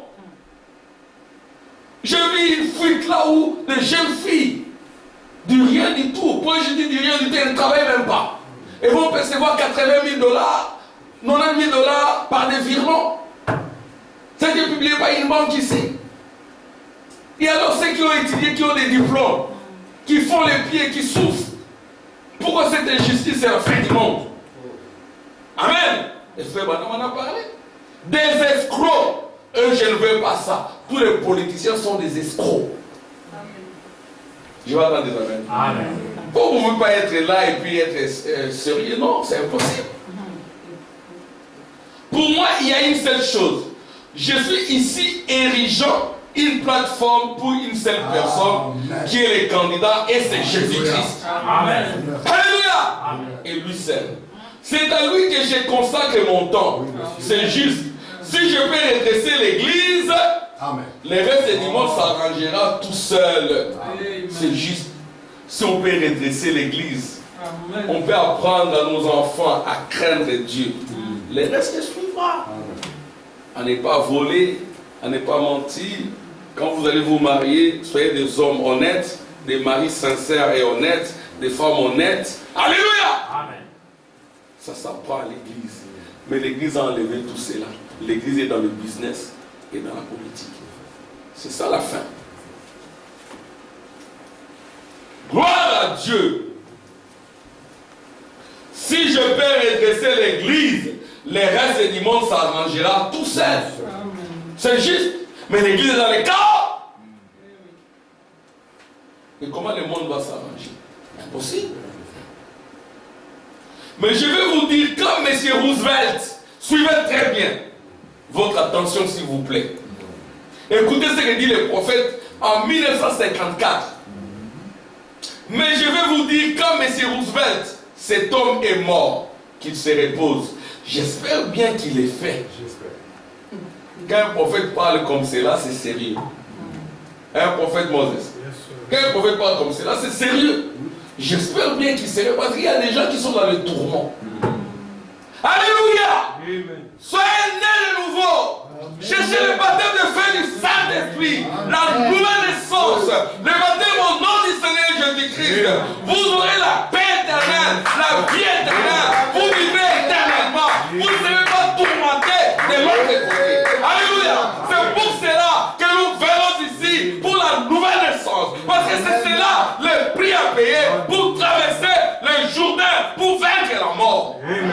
J'ai vu une fuite là où des jeunes filles, du rien du tout, quand je dis du rien du tout, elles ne travaillent même pas. Elles vont percevoir 80 000 $, 90 000 $ par des virements. Ça a été publié par une banque ici. Et alors ceux qui ont étudié, qui ont des diplômes, qui font les pieds, qui souffrent, pourquoi cette injustice est la fin du monde? Amen. Et frère Branham en a parlé. Des escrocs. Eux, je ne veux pas ça. Tous les politiciens sont des escrocs. Amen. Je vais attendre des amen. Amen. Vous ne pouvez pas être là et puis être sérieux. Non, c'est impossible. Pour moi, il y a une seule chose. Je suis ici érigeant une plateforme pour une seule personne qui est le candidat et c'est Jésus-Christ. Amen. Alléluia. Amen. Et lui seul. C'est à lui que je consacre mon temps. C'est juste. Si je peux redresser l'église, le reste du dimanche s'arrangera tout seul. C'est juste. Si on peut redresser l'église, on peut apprendre à nos enfants à craindre Dieu. Le reste suivra. À ne pas voler, à ne pas mentir. Quand vous allez vous marier, soyez des hommes honnêtes, des maris sincères et honnêtes, des femmes honnêtes. Alléluia. Amen. Ça s'apprend à l'église. Mais l'église a enlevé tout cela. L'église est dans le business et dans la politique. C'est ça la fin. Gloire à Dieu. Si je peux redresser l'église, le reste du monde s'arrangera tout seul. C'est juste. Mais l'église est dans les cas. Et comment le monde va s'arranger? Impossible. Mais je vais vous dire, comme M. Roosevelt, suivez très bien votre attention s'il vous plaît. Écoutez ce que dit le prophète en 1954. Mais je vais vous dire, comme M. Roosevelt, cet homme est mort, qu'il se repose. J'espère bien qu'il est fait. Quand un prophète parle comme cela, c'est sérieux. Un prophète Moses. Quand un prophète parle comme cela, c'est sérieux. J'espère bien qu'il serait, parce qu'il y a des gens qui sont dans le tourment. Alléluia. Amen. Soyez nés de nouveau. Cherchez le baptême de feu du Saint-Esprit, la nouvelle naissance, le baptême au nom du Seigneur Jésus-Christ. Vous aurez la paix éternelle, la vie éternelle. Vous vivez éternellement. Vous ne serez pas tourmenté de l'autre côté. Alléluia. C'est pour cela que nous venons ici pour la nouvelle naissance. Parce que c'est cela le prix à payer pour traverser le Jourdain, pour vaincre la mort. Amen.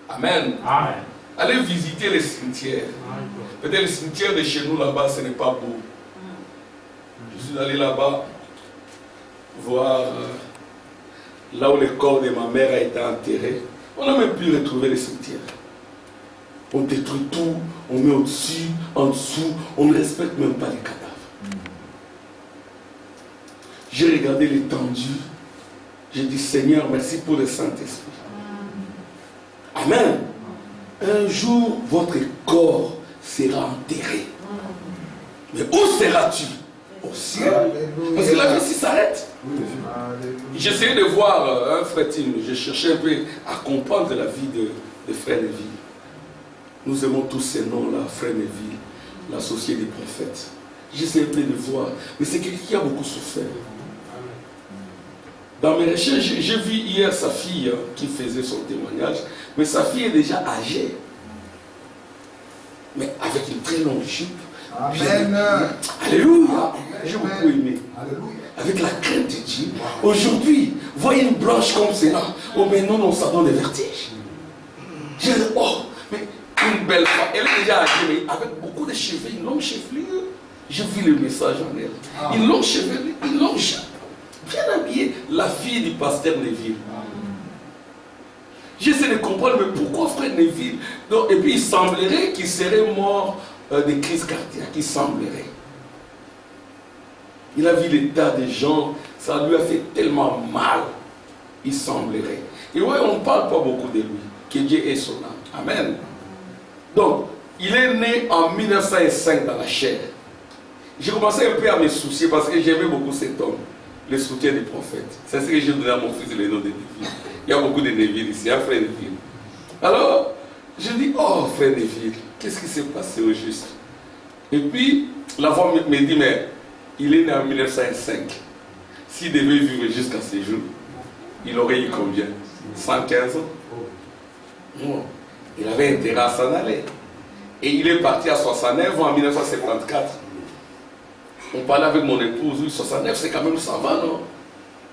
Amen. Amen. Allez visiter les cimetières. Peut-être le cimetière de chez nous là-bas, ce n'est pas beau. Je suis allé là-bas voir là où le corps de ma mère a été enterré. On n'a même plus retrouvé le cimetière. On détruit tout, on met au-dessus, en dessous, on ne respecte même pas les cadavres. J'ai regardé l'étendue. J'ai dit Seigneur, merci pour le Saint-Esprit. Amen. Un jour, votre corps sera enterré. Mais où seras-tu? Au ciel. Parce que la vie ici s'arrête. J'essayais de voir un frère Tim. Je cherchais un peu à comprendre la vie de frère Neville. Nous aimons tous ces noms-là, frère Neville, l'associé des prophètes. J'essayais un peu de voir. Mais c'est quelqu'un qui a beaucoup souffert. Dans mes recherches, j'ai vu hier sa fille qui faisait son témoignage, mais sa fille est déjà âgée. Mais avec une très longue jupe. Amen. Alléluia. J'ai beaucoup aimé. Alléluia. Avec la crainte de Dieu. Aujourd'hui, voyez une blanche comme cela. Oh, mais non, ça donne des vertiges. J'ai dit, oh, mais une belle femme. Elle est déjà âgée, mais avec beaucoup de cheveux, une longue chevelure. J'ai vu le message en elle. Une longue chevelure, une longue chevelure. Bien habillée, la fille du pasteur Neville. J'essaie de comprendre, mais pourquoi frère Neville? Donc, et puis il semblerait qu'il serait mort de crise cardiaque. Il semblerait. Il a vu l'état des gens, ça lui a fait tellement mal. Il semblerait. Et ouais, on ne parle pas beaucoup de lui. Que Dieu est son âme. Amen. Donc, il est né en 1905 dans la chair. J'ai commencé un peu à me soucier parce que j'aimais beaucoup cet homme, le soutien des prophètes. C'est ce que j'ai donné à mon fils le nom de Neville. Il y a beaucoup de Neville ici, un frère Neville. Alors, je dis, oh frère Neville, qu'est-ce qui s'est passé au juste? Et puis, la voix me dit, mais il est né en 1905. S'il devait vivre jusqu'à ce jour, il aurait eu combien? 115 ans. Non. Il avait intérêt à s'en aller. Et il est parti à 69 ans en 1974. On parlait avec mon épouse, oui, 69 c'est quand même ça va, non?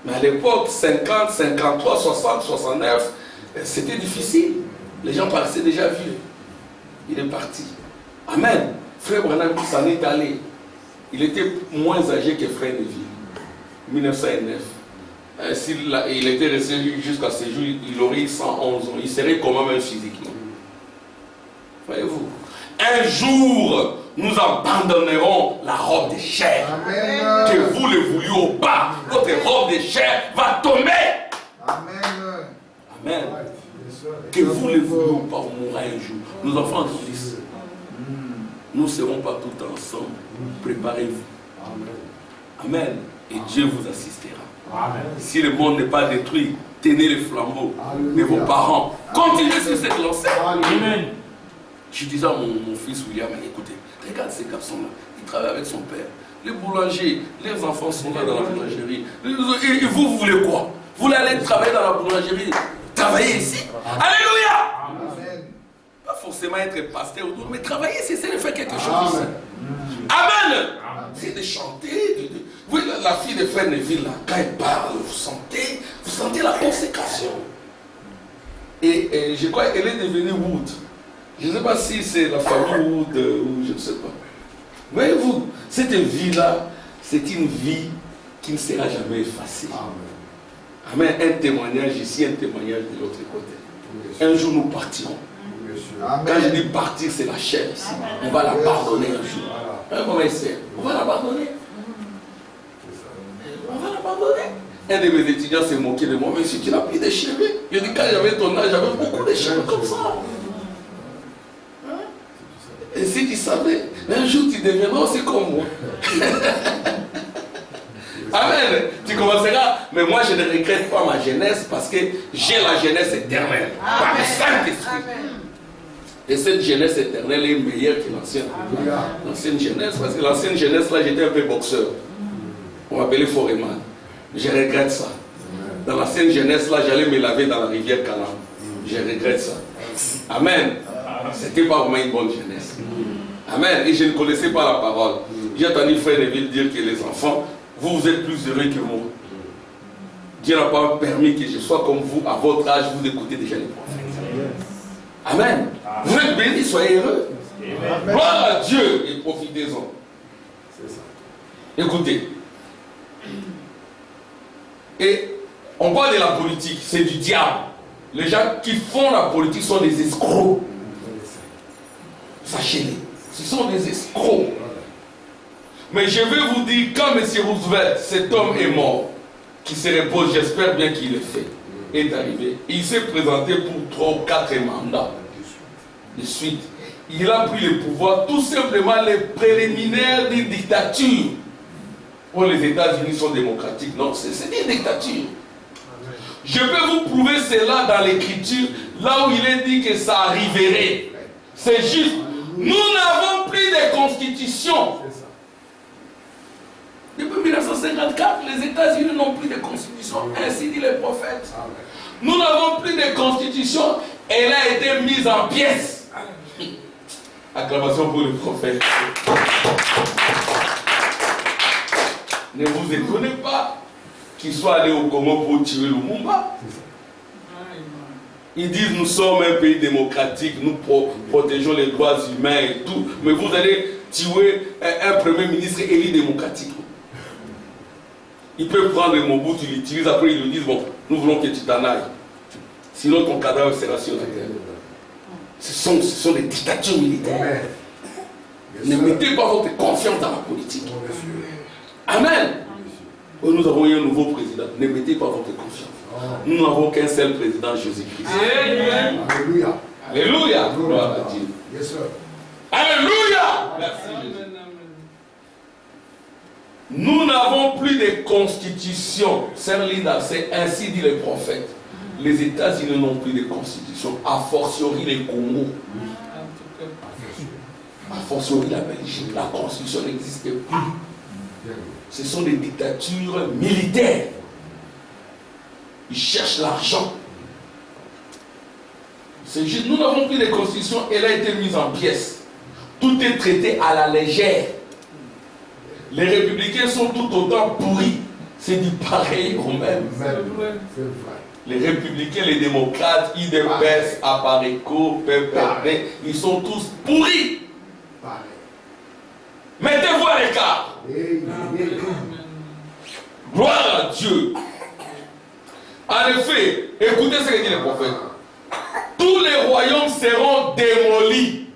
Mais à l'époque, 50, 53, 60, 69, c'était difficile. Les gens paraissaient déjà vieux. Il est parti. Amen. Frère Branham s'en est allé. Il était moins âgé que Frère Neville. 1909. S'il était resté jusqu'à ce jour, il aurait 111 ans. Il serait quand même physiquement. Voyez-vous. Un jour, nous abandonnerons la robe de chair. Amen. Que vous le vouliez ou pas, votre robe de chair va tomber. Amen. Amen. Que vous le vouliez ou pas, on mourra un jour. Nos enfants grandissent. Nous ne serons pas tout ensemble. Préparez-vous. Amen. Et Dieu vous assistera. Amen. Si le monde n'est pas détruit, tenez le flambeau de vos parents. Continuez sur cette lancée. Amen. Je disais à mon fils William, écoutez, regarde ces garçons-là, ils travaillent avec son père. Les boulangers, les enfants sont là dans la boulangerie. Et vous voulez quoi? Vous voulez aller travailler dans la boulangerie? Travailler ici? Alléluia! Amen. Pas forcément être pasteur, mais travailler, c'est de faire quelque chose. Amen! C'est de chanter. Oui, la fille de Frère Neville, là, quand elle parle, vous sentez la consécration. Et je crois qu'elle est devenue Wood. Je ne sais pas si c'est la famille Wood ou je ne sais pas. Voyez-vous, cette vie-là, c'est une vie qui ne sera jamais effacée. Amen. Un témoignage ici, un témoignage de l'autre côté. Un jour, nous partirons. Amen. Quand je dis partir, c'est la chair ici. On va la pardonner un jour. On va la pardonner. On va la pardonner. Un de mes étudiants s'est moqué de moi. Mais si tu n'as plus de cheveux. Je dis, quand j'avais ton âge, j'avais beaucoup de cheveux comme ça. Et si tu savais, un jour tu deviendras aussi comme moi. Amen. Tu commenceras. Mais moi, je ne regrette pas ma jeunesse parce que j'ai la jeunesse éternelle. Par le Saint-Esprit. Et cette jeunesse éternelle est meilleure que l'ancienne. L'ancienne jeunesse, parce que l'ancienne jeunesse, là, j'étais un peu boxeur. On m'appelait Foreman. Je regrette ça. Dans l'ancienne jeunesse, là, j'allais me laver dans la rivière Calam. Je regrette ça. Amen. C'était pas vraiment une bonne jeunesse. Amen. Et je ne connaissais pas la parole. J'ai entendu Frère Neville dire que les enfants, vous êtes plus heureux que moi. Dieu n'a pas permis que je sois comme vous. À votre âge, vous écoutez déjà les prophètes. Amen. Vous êtes bénis, soyez heureux. Gloire à Dieu et profitez-en. Écoutez. Et on parle de la politique, c'est du diable. Les gens qui font la politique sont des escrocs. Sachez-le, ce sont des escrocs. Mais je vais vous dire, quand M. Roosevelt, cet homme est mort, qui se repose, j'espère bien qu'il le fait, est arrivé. Il s'est présenté pour 3 ou 4 mandats de suite. Il a pris le pouvoir, tout simplement les préliminaires d'une dictature. Oh, les États-Unis sont démocratiques. Non, c'est une dictature. Je peux vous prouver cela dans l'écriture, là où il est dit que ça arriverait. C'est juste. Nous n'avons plus de constitution. Depuis 1954, les États-Unis n'ont plus de constitution. Ainsi dit les prophètes. Nous n'avons plus de constitution. Elle a été mise en pièces. Acclamation pour le prophète. Ne vous étonnez pas qui sont allés au Congo pour tuer Lumumba. Ils disent nous sommes un pays démocratique, nous protégeons les droits humains et tout, mais vous allez tuer un premier ministre élu démocratique. Ils peuvent prendre le Mobutu, ils l'utilisent, après ils lui disent bon, nous voulons que tu t'en ailles. Sinon ton cadavre sera sur la terre. Ce sont des dictatures militaires. Ne mettez pas votre confiance dans la politique. Amen. Nous avons eu un nouveau président. Ne mettez pas votre confiance. Nous n'avons qu'un seul président, Jésus-Christ. Alléluia. Alléluia. Gloire à Dieu. Yes, sir. Alléluia. Merci Jésus. Nous n'avons plus de constitution. Sœur Linda, c'est ainsi dit le prophète. Les États-Unis n'ont plus de constitution. A fortiori les Congo. A fortiori la Belgique. La constitution n'existe plus. Ce sont des dictatures militaires. Ils cherchent l'argent. C'est juste, nous n'avons plus de constitution, elle a été mise en pièces. Tout est traité à la légère. Les républicains sont tout autant pourris. C'est du pareil au même. Les républicains, les démocrates, IDPS, Apareco, PPRD, ils sont tous pourris. Mettez-vous à l'écart. Gloire à Dieu. En effet, écoutez ce que dit le prophète. Tous les royaumes seront démolis.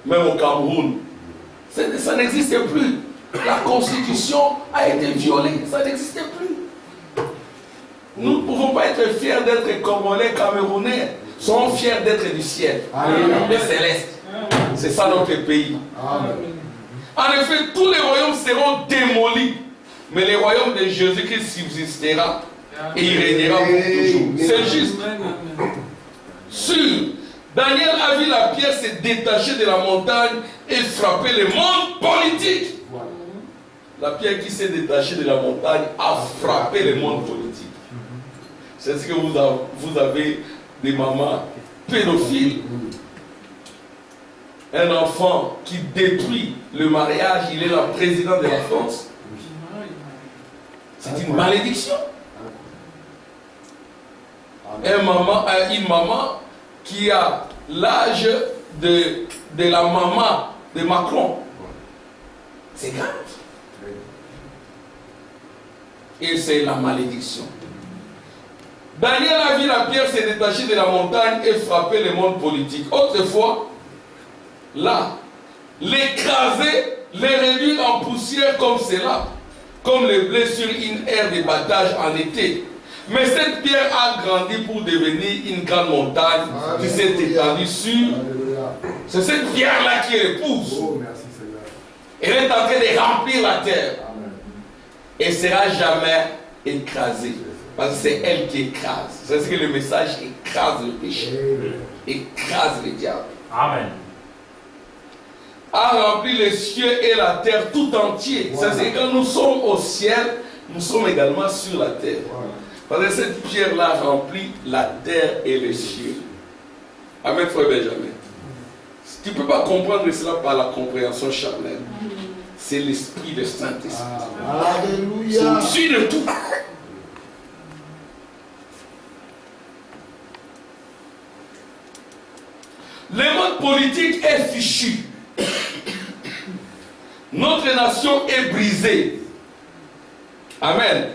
Même au Cameroun. Ça n'existe plus. La constitution a été violée. Ça n'existe plus. Nous ne pouvons pas être fiers d'être Congolais, Camerounais. Soyons fiers d'être du ciel. Les célestes. C'est ça notre pays. Amen. En effet, tous les royaumes seront démolis. Mais le royaume de Jésus-Christ subsistera. Et il régnera pour toujours. C'est juste. Sûr. Daniel a vu la pierre se détacher de la montagne et frapper le monde politique. La pierre qui s'est détachée de la montagne a frappé le monde politique. C'est ce que vous avez des mamans pédophiles. Un enfant qui détruit le mariage, il est la présidente de la France. C'est une malédiction. Une maman qui a l'âge de la maman de Macron. C'est grave. Et c'est la malédiction. Daniel a vu la pierre se détacher de la montagne et frapper le monde politique. Autrefois, là, l'écraser, les réduire en poussière comme cela, comme le blé sur une aire de battage en été. Mais cette pierre a grandi pour devenir une grande montagne qui s'est étendue sur. C'est cette pierre-là qui est l'épouse. Elle est en train de remplir la terre. Et ne sera jamais écrasée. Parce que c'est elle qui écrase. C'est ce que le message écrase le péché. Écrase le diable. Amen. A rempli les cieux et la terre tout entier. C'est que quand nous sommes au ciel, nous sommes également sur la terre. Parce que cette pierre-là remplit la terre et les cieux. Amen, frère Benjamin. Tu ne peux pas comprendre cela par la compréhension charnelle. C'est l'esprit de Saint-Esprit. Alléluia. C'est au-dessus de tout. Le monde politique est fichu. Notre nation est brisée. Amen.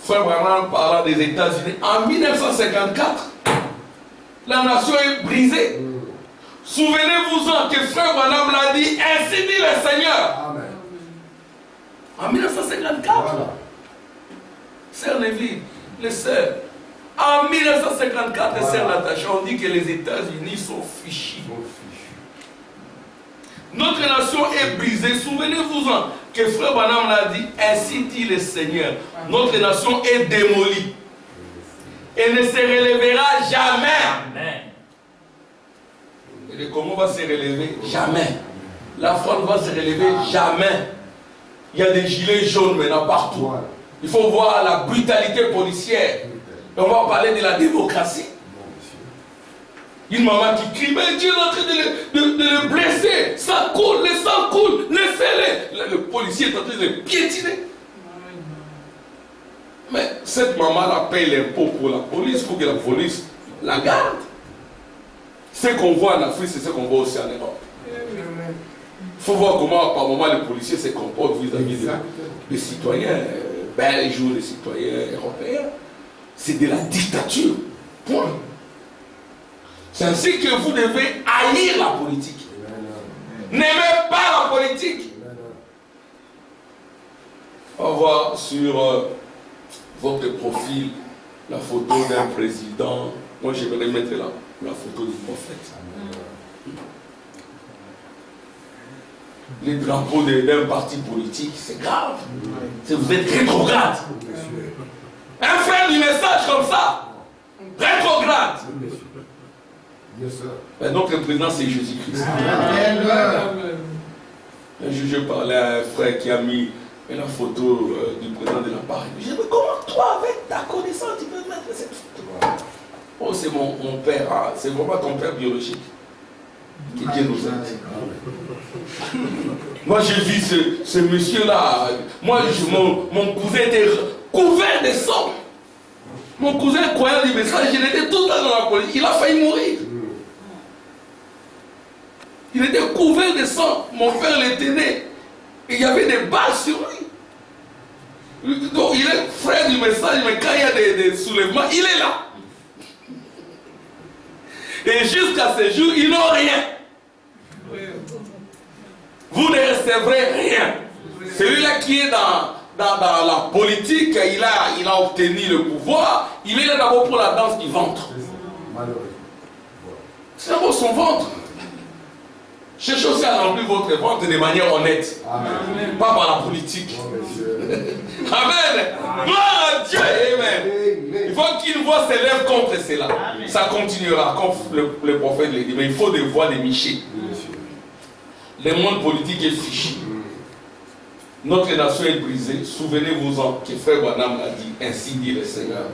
Frère Branham parlant des États-Unis, en 1954, la nation est brisée. Souvenez-vous-en que Frère Branham l'a dit, ainsi dit le Seigneur. Amen. En 1954, Sœur Neville, les sœurs, en 1954, Sœur Natacha, on dit que les États-Unis sont fichus. Notre nation est brisée. Souvenez-vous-en que Frère Branham l'a dit, ainsi dit le Seigneur. Notre nation est démolie. Et ne se relèvera jamais. Amen. Et le Congo va se relever jamais. La France va se relever jamais. Il y a des gilets jaunes maintenant partout. Il faut voir la brutalité policière. Et on va parler de la démocratie. Une maman qui crie, mais Dieu est en train de le blesser. Ça coule, le sang coule, laissez-les. Le policier est en train de le piétiner. Mais cette maman-là paye l'impôt pour la police, pour que la police la garde. Ce qu'on voit en Afrique, c'est ce qu'on voit aussi en Europe. Il faut voir comment, par moment, les policiers se comportent vis-à-vis des citoyens belges ou des citoyens européens. C'est de la dictature. Point. C'est ainsi que vous devez haïr la politique. N'aimez pas la politique. On voit sur votre profil la photo d'un président. Moi, j'aimerais mettre la photo du prophète. Les drapeaux d'un parti politique, c'est grave. Vous êtes rétrograde. Un frère du message comme ça, rétrograde. Mais notre président, c'est Jésus-Christ. Un jour, je parlais à un frère qui a mis la photo du président de la Paris. Je dis, mais comment toi, avec ta connaissance, tu peux mettre cette photo? Oh, c'est mon père. Ah, c'est vraiment ton père biologique. Que Dieu nous aide. Moi, j'ai vu ce monsieur-là. Moi, mon cousin était couvert de sang. Mon cousin croyait les messages, il était tout le temps dans la police. Il a failli mourir. Il était couvert de sang. Mon père le tenait. Et il y avait des balles sur lui. Donc, il est frère du message, mais quand il y a des soulèvements, il est là. Et jusqu'à ce jour, ils n'ont rien. Vous ne recevrez rien. Celui-là qui est dans la politique, il a obtenu le pouvoir. Il est là d'abord pour la danse du ventre. C'est d'abord son ventre. Cherchez aussi à remplir votre ventre de manière honnête. Amen. Pas par la politique. Amen. Gloire à Dieu. Amen. Il faut qu'une voix s'élève contre cela. Amen. Ça continuera, comme le prophète l'a dit. Mais il faut des voix de Michée. Le monde politique est fichu. Notre nation est brisée. Souvenez-vous-en que Frère Branham l'a dit. Ainsi dit le Seigneur.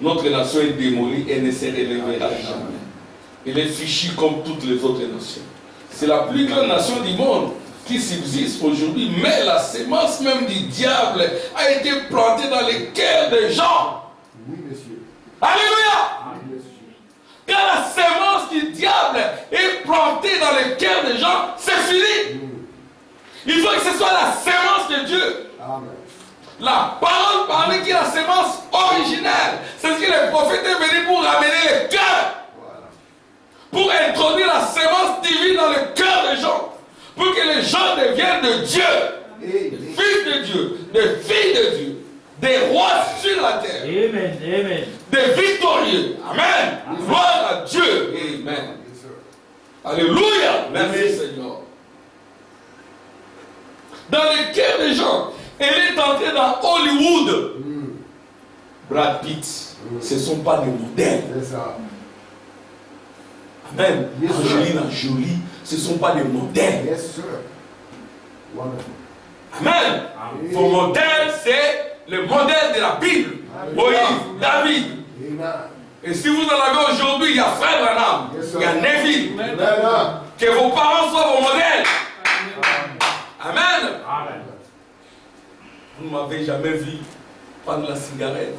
Notre nation est démolie et ne se relèvera jamais. Elle est fichue comme toutes les autres nations. C'est la plus grande nation du monde qui subsiste aujourd'hui, mais la sémence même du diable a été plantée dans les cœurs des gens. Oui, monsieur. Alléluia. Oui, monsieur. Quand la sémence du diable est plantée dans les cœurs des gens, c'est fini. Il faut que ce soit la sémence de Dieu. Amen. La parole parlée qui est la sémence originelle. C'est ce que le prophète est venu pour ramener les cœurs. Pour introduire la sémence divine dans le cœur des gens. Pour que les gens deviennent de Dieu. Des fils de Dieu. Des filles de Dieu. Des rois sur la terre. Amen. Amen. Des victorieux. Amen. Gloire à Dieu. Amen. Alléluia. Merci Seigneur. Dans le cœur des gens. Elle est entrée dans Hollywood. Brad Pitt. Ce ne sont pas des modèles. C'est ça. Amen. Yes, Angelina Jolie, ce ne sont pas des modèles. Yes, sir. Amen. Vos modèles, c'est le modèle de la Bible. Moïse, David. Amen. Et si vous en avez aujourd'hui, il y a Frère Branham, yes, il y a Neville. Que vos parents soient vos modèles. Amen. Amen. Vous ne m'avez jamais vu prendre la cigarette.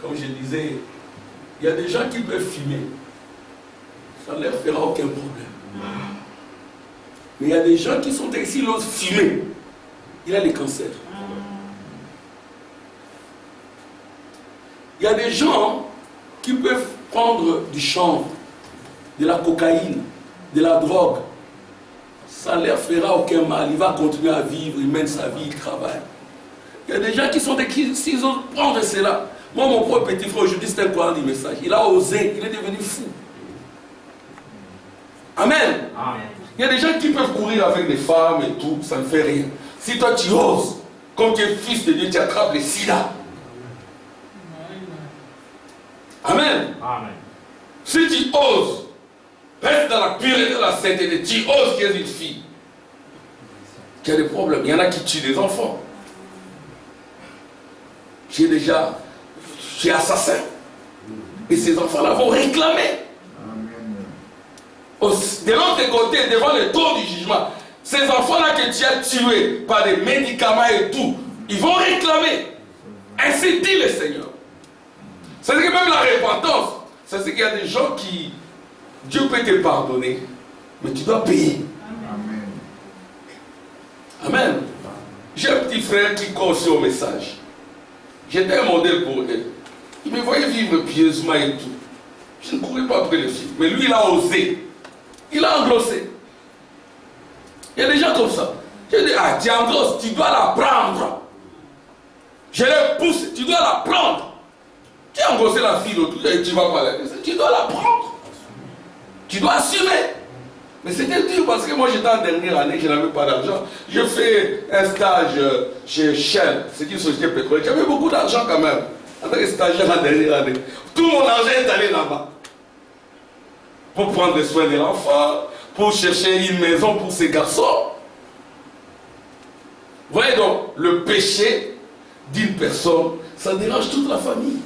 Comme je disais, il y a des gens qui peuvent fumer. Ça ne leur fera aucun problème. Mais il y a des gens qui sont ici, ils osent fumer. Il a le cancer. Il y a des gens qui peuvent prendre du chanvre, de la cocaïne, de la drogue. Ça ne leur fera aucun mal. Il va continuer à vivre, il mène sa vie, il travaille. Il y a des gens qui sont ici, s'ils osent prendre cela. Moi, mon propre petit frère, aujourd'hui, c'est un courant du message. Il a osé, il est devenu fou. Amen. Amen. Il y a des gens qui peuvent courir avec des femmes et tout, ça ne fait rien. Si toi tu oses, comme tu es fils de Dieu, tu attrapes les sida. Amen. Amen. Si tu oses, reste dans la pureté de la sainteté, tu oses qu'il y ait une fille qui a des problèmes. Il y en a qui tuent des enfants. Tu es assassin. Et ces enfants-là vont réclamer. De l'autre côté, devant le trône du jugement, ces enfants-là que tu as tués par des médicaments et tout, ils vont réclamer. Ainsi dit le Seigneur. C'est-à-dire que même la repentance, c'est qu'il y a des gens qui, Dieu peut te pardonner, mais tu dois payer. Amen. J'ai un petit frère qui croit aussi au message. J'étais un modèle pour eux. Il me voyait vivre pieusement et tout. Je ne courais pas après le film. Mais lui, il a osé. Il a engrossé. Il y a des gens comme ça. Je dis, ah, tu engrosses, tu dois la prendre. Je les pousse, tu dois la prendre. Tu as engrossé la fille l'autre, et tu vas pas la laisser. Tu dois la prendre. Tu dois assumer. Mais c'était dur parce que moi j'étais en dernière année, je n'avais pas d'argent. Je fais un stage chez Shell, c'est une société pétrolière. J'avais beaucoup d'argent quand même. En tant que stagiaire en dernière année. Tout mon argent est allé là-bas. Pour prendre soin de l'enfant, pour chercher une maison pour ses garçons. Vous voyez donc, le péché d'une personne, ça dérange toute la famille.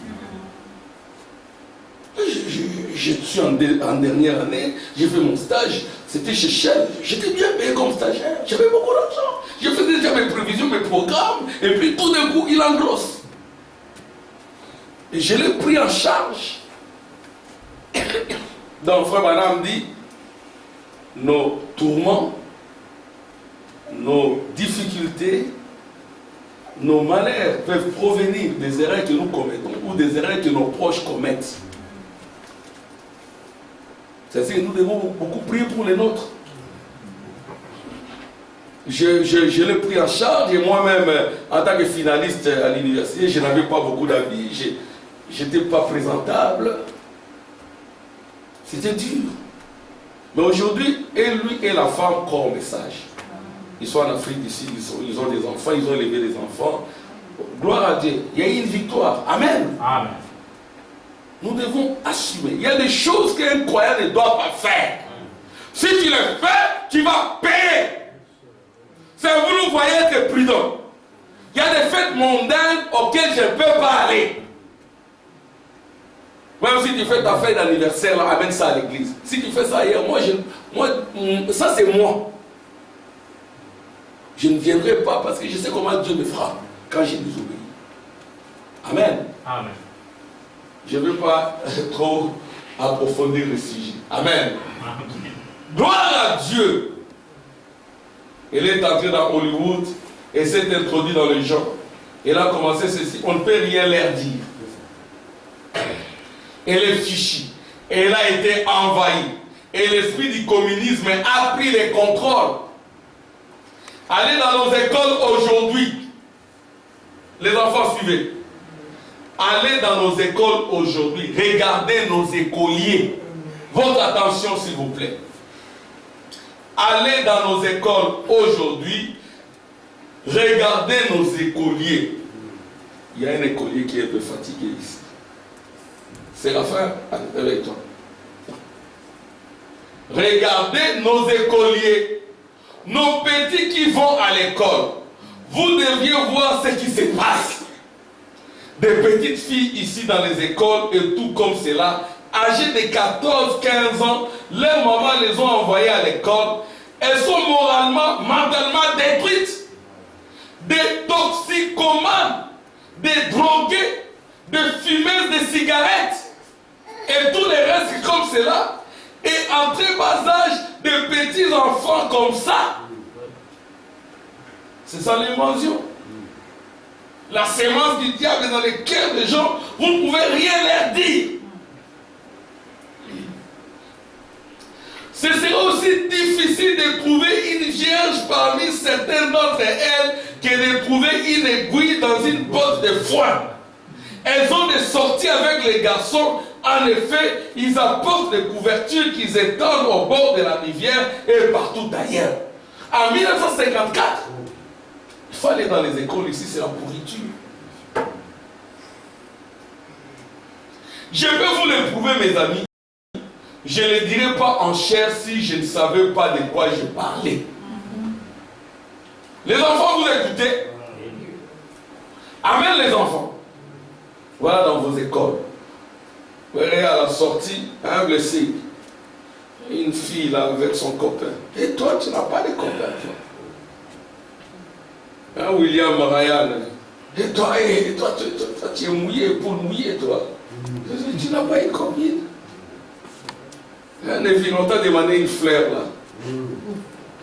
Je suis en dernière année, j'ai fait mon stage, c'était chez Shell, j'étais bien payé comme stagiaire, j'avais beaucoup d'argent, je faisais déjà mes prévisions, mes programmes, et puis tout d'un coup, il engrosse. Et je l'ai pris en charge. Donc, frère Madame dit, nos tourments, nos difficultés, nos malheurs peuvent provenir des erreurs que nous commettons ou des erreurs que nos proches commettent. C'est-à-dire que nous devons beaucoup prier pour les nôtres. Je l'ai pris en charge et moi-même, en tant que finaliste à l'université, je n'avais pas beaucoup d'amis, je n'étais pas présentable. C'était dur. Mais aujourd'hui, et lui et la femme croient au message. Ils sont en Afrique ici, ils ont des enfants, ils ont élevé des enfants. Gloire à Dieu. Il y a eu une victoire. Amen. Amen. Nous devons assumer. Il y a des choses qu'un croyant ne doit pas faire. Si tu le fais, tu vas payer. C'est vous, nous voyez être prudents. Il y a des fêtes mondaines auxquelles je ne peux pas aller. Même si tu fais ta fête d'anniversaire, amène ça à l'église. Si tu fais ça ailleurs, ça c'est moi. Je ne viendrai pas parce que je sais comment Dieu me fera quand je désobéis. Amen. Amen. Je ne veux pas trop approfondir le sujet. Amen. Gloire à Dieu. Elle est entrée dans Hollywood et s'est introduite dans les gens. Elle a commencé ceci. On ne peut rien leur dire. Elle est fichue. Elle a été envahie. Et l'esprit du communisme a pris les contrôles. Allez dans nos écoles aujourd'hui. Les enfants, suivez. Allez dans nos écoles aujourd'hui. Regardez nos écoliers. Votre attention, s'il vous plaît. Allez dans nos écoles aujourd'hui. Regardez nos écoliers. Il y a un écolier qui est un peu fatigué ici. Séraphin, avec toi. Regardez nos écoliers. Nos petits qui vont à l'école. Vous deviez voir ce qui se passe. Des petites filles ici dans les écoles et tout comme cela, âgées de 14, 15 ans, leurs mamans les ont envoyées à l'école. Elles sont moralement, mentalement détruites. Des toxicomanes, des drogués, des fumeuses de cigarettes et tous les restes comme cela. Et en très bas âge, des petits enfants comme ça. C'est ça l'invention. La sémence du diable est dans les cœurs des gens. Vous ne pouvez rien leur dire. Ce sera aussi difficile de trouver une vierge parmi certaines d'entre elles que de trouver une aiguille dans une botte de foin. Elles ont des sorties avec les garçons. En effet, ils apportent des couvertures qu'ils étendent au bord de la rivière et partout ailleurs. En 1954, il faut aller dans les écoles ici, c'est la pourriture. Je peux vous le prouver, mes amis. Je ne le dirais pas en chair si je ne savais pas de quoi je parlais. Les enfants, vous écoutez? Amen, les enfants. Voilà dans vos écoles. Vous verrez à la sortie, un blessé. Une fille là avec son copain. Et toi, tu n'as pas de copain, toi. Hein, William Ryan. Et toi, tu es mouillé pour mouiller, toi. Tu n'as pas une copine. Hein, Neville, on t'a demandé une fleur là.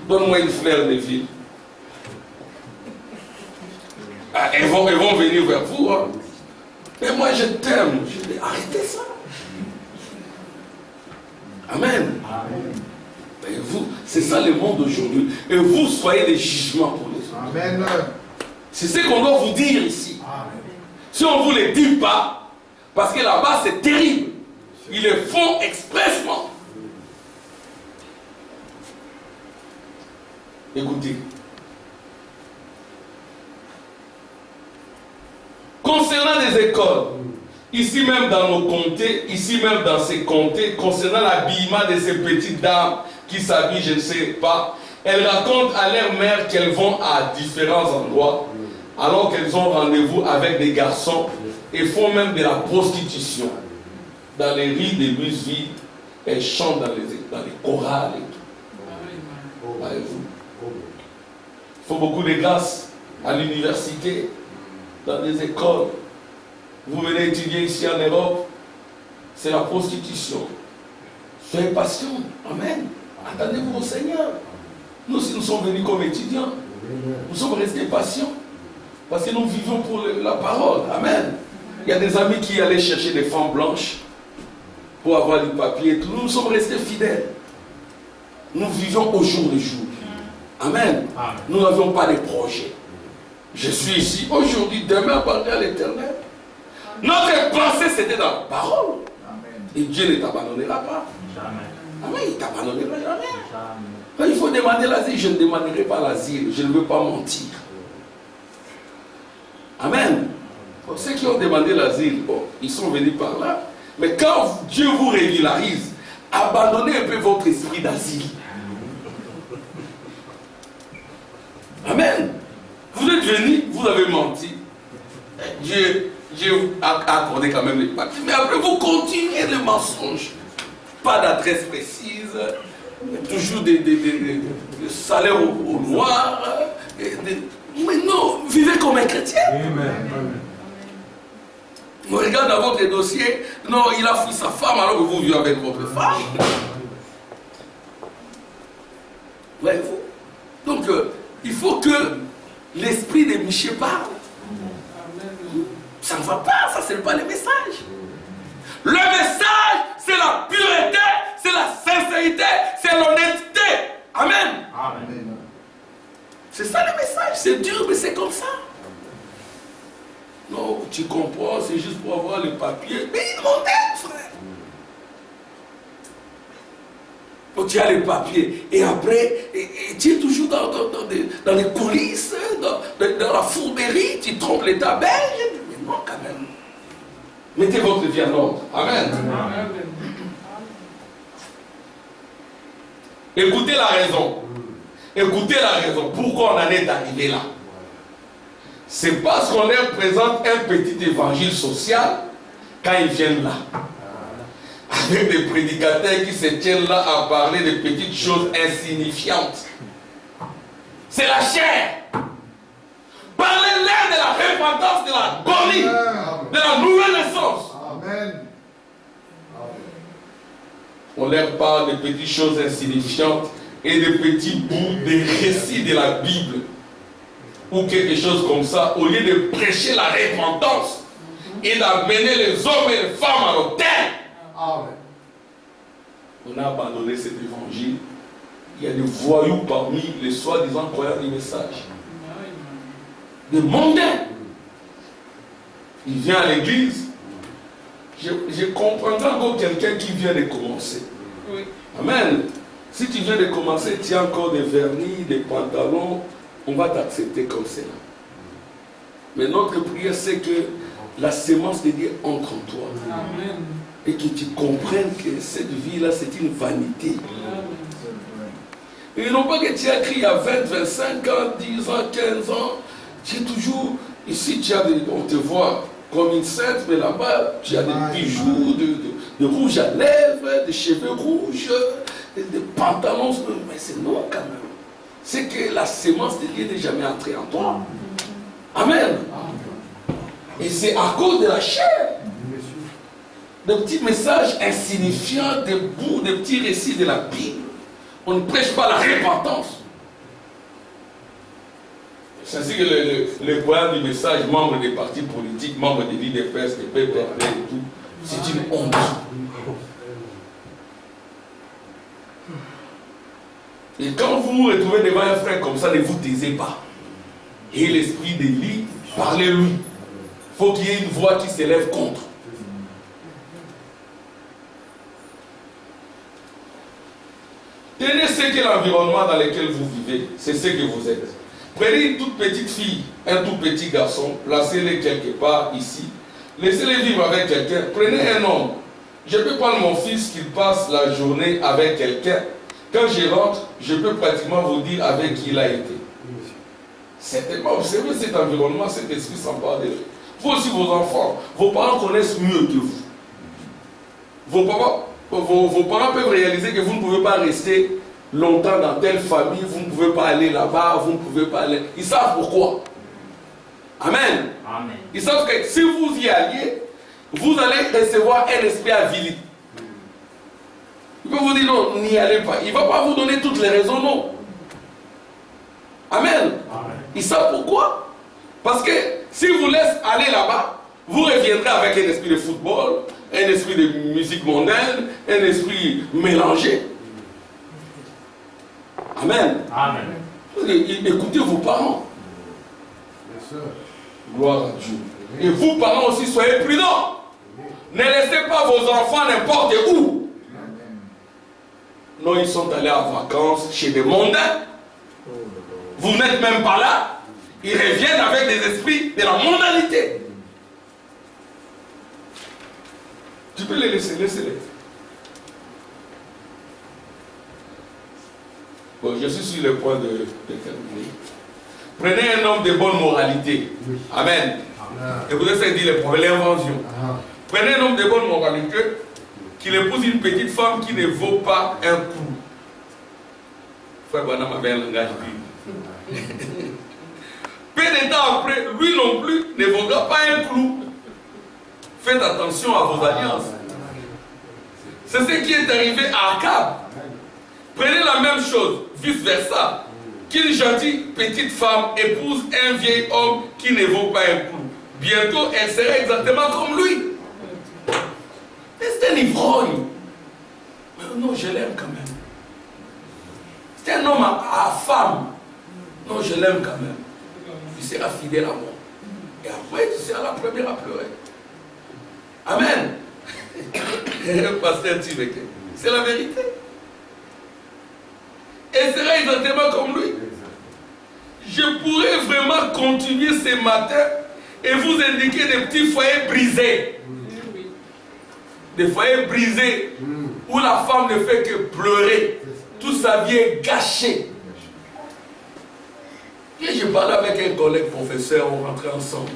Donne-moi une fleur, Neville. Ah, elles vont venir vers vous. Hein. Mais moi, je t'aime. Je dis, arrêtez ça. Amen. Et vous, c'est ça le monde d'aujourd'hui. Et vous, soyez des jugements pour les autres. Amen. C'est ce qu'on doit vous dire ici. Amen. Si on ne vous le dit pas, parce que là-bas, c'est terrible. Ils le font expressement. Écoutez. Concernant les écoles, ici même dans nos comtés, ici même dans ces comtés, concernant l'habillement de ces petites dames qui s'habillent, je ne sais pas, elles racontent à leur mère qu'elles vont à différents endroits, alors qu'elles ont rendez-vous avec des garçons et font même de la prostitution. Dans les rues des musiques, elles chantent dans les chorales et tout. Voyez-vous. Il faut beaucoup de grâce à l'université, dans des écoles. Vous venez étudier ici en Europe, c'est la prostitution. Soyez patient. Amen. Attendez-vous au Seigneur. Nous, si nous sommes venus comme étudiants, nous sommes restés patients. Parce que nous vivons pour la parole. Amen. Il y a des amis qui allaient chercher des femmes blanches pour avoir du papier et tout. Nous sommes restés fidèles. Nous vivons au jour le jour. Amen. Nous n'avions pas de projet. Je suis ici aujourd'hui, demain, parler à l'Éternel. Notre pensée, c'était dans la parole. Amen. Et Dieu ne t'abandonnera pas. Jamais. Amen, il ne t'abandonnera jamais. Quand il faut demander l'asile, je ne demanderai pas l'asile. Je ne veux pas mentir. Amen. Pour ceux qui ont demandé l'asile, bon, ils sont venus par là. Mais quand Dieu vous régularise, abandonnez un peu votre esprit d'asile. Amen. Vous êtes venus, vous avez menti. Dieu a accordé quand même les papiers. Mais après, vous continuez le mensonge. Pas d'adresse précise. Toujours des salaires au noir. Mais non, vivez comme un chrétien. Amen. On regarde dans votre dossier. Non, il a fui sa femme alors que vous vivez avec votre femme. Voyez-vous? Donc, il faut que l'esprit de Michel parle. Ça ne va pas, ça c'est pas le message. Le message, c'est la pureté, c'est la sincérité, c'est l'honnêteté. Amen. Amen. C'est ça le message, c'est dur, mais c'est comme ça. Non, tu comprends, c'est juste pour avoir le papier. Mais il m'aime, frère. Donc tu as les papiers. Et après, tu es toujours dans les coulisses, dans la fourberie, tu trompes les tabelles. Mais non, quand même. Mettez votre vie en ordre. Amen. Amen. Écoutez la raison. Écoutez la raison. Pourquoi on en est arrivé là? C'est parce qu'on leur présente un petit évangile social quand ils viennent là. Avec des prédicateurs qui se tiennent là à parler de petites choses insignifiantes. C'est la chair. Parlez-leur de la repentance, de la guérison, de la nouvelle naissance. Amen. On leur parle de petites choses insignifiantes et de petits bouts de récits de la Bible ou quelque chose comme ça, au lieu de prêcher la repentance et d'amener les hommes et les femmes à l'autel. Amen. On a abandonné cet évangile. Il y a des voyous parmi les soi-disant croyants du message. Des mondains. Il vient à l'église. Je comprendrai encore quelqu'un qui vient de commencer. Oui. Amen. Si tu viens de commencer, tu as encore des vernis, des pantalons, on va t'accepter comme cela. Mais notre prière, c'est que la sémence de Dieu entre en toi. Amen. Et que tu comprennes que cette vie-là, c'est une vanité. Et non pas que tu as écrit à 20, 25 ans, 10 ans, 15 ans, tu es toujours, ici on te voit comme une sainte, mais là-bas, tu as des bijoux, de rouge à lèvres, des cheveux rouges, des pantalons, mais c'est non quand même. C'est que la sémence de Dieu n'est jamais entrée en toi. Amen. Et c'est à cause de la chair. Des petits messages insignifiants, des bouts, des petits récits de la Bible. On ne prêche pas la repentance. C'est ainsi que le problème du message, membre des partis politiques, membre des l'IDPS, des PPP et tout, c'est une honte. Et quand vous vous retrouvez devant un frère comme ça, ne vous taisez pas. Et l'esprit d'Élie, parlez-lui. Il faut qu'il y ait une voix qui s'élève contre. Tenez ce qu'est l'environnement dans lequel vous vivez, c'est ce que vous êtes. Prenez une toute petite fille, un tout petit garçon, placez-les quelque part ici. Laissez-les vivre avec quelqu'un. Prenez un homme. Je peux prendre mon fils qui passe la journée avec quelqu'un. Quand je rentre, je peux pratiquement vous dire avec qui il a été. Certainement, observez cet environnement, cet esprit s'empare de lui. Vous aussi, vos enfants, vos parents connaissent mieux que vous. Vos parents peuvent réaliser que vous ne pouvez pas rester longtemps dans telle famille, vous ne pouvez pas aller là-bas, vous ne pouvez pas aller. Ils savent pourquoi. Amen. Amen. Ils savent que si vous y alliez, vous allez recevoir un esprit avili. Il peut vous dire non, n'y allez pas. Il ne va pas vous donner toutes les raisons, non. Amen. Amen. Ils savent pourquoi. Parce que s'ils vous laissent aller là-bas, vous reviendrez avec un esprit de football, un esprit de musique mondaine, un esprit mélangé. Amen. Amen. Écoutez vos parents. Gloire à Dieu. Et vous, parents aussi, soyez prudents. Ne laissez pas vos enfants n'importe où. Non, ils sont allés en vacances chez des mondains. Vous n'êtes même pas là. Ils reviennent avec des esprits de la mondanité. Tu peux les laisser, laissez-les. Bon, je suis sur le point de terminer. Prenez un homme de bonne moralité. Amen. Et vous avez dit le problème, l'invention. Prenez un homme de bonne moralité qui épouse une petite femme qui ne vaut pas un coup. Frère Branham avait un langage libre. Peu de temps après, lui non plus ne vaudra pas un clou. Faites attention à vos alliances. C'est ce qui est arrivé à Akab. Prenez la même chose, vice versa. Qu'une gentille petite femme épouse un vieil homme qui ne vaut pas un clou. Bientôt, elle sera exactement comme lui. C'est un ivrogne. Mais non, je l'aime quand même. C'est un homme à femme. Non, je l'aime quand même. Il sera fidèle à moi. Et après, tu seras la première à pleurer. Amen. Pasteur Tiveke. C'est la vérité. Elle sera exactement comme lui. Je pourrais vraiment continuer ce matin et vous indiquer des petits foyers brisés. Des foyers brisés où la femme ne fait que pleurer. Toute sa vie est gâchée. Et je parlais avec un collègue professeur, on rentrait ensemble.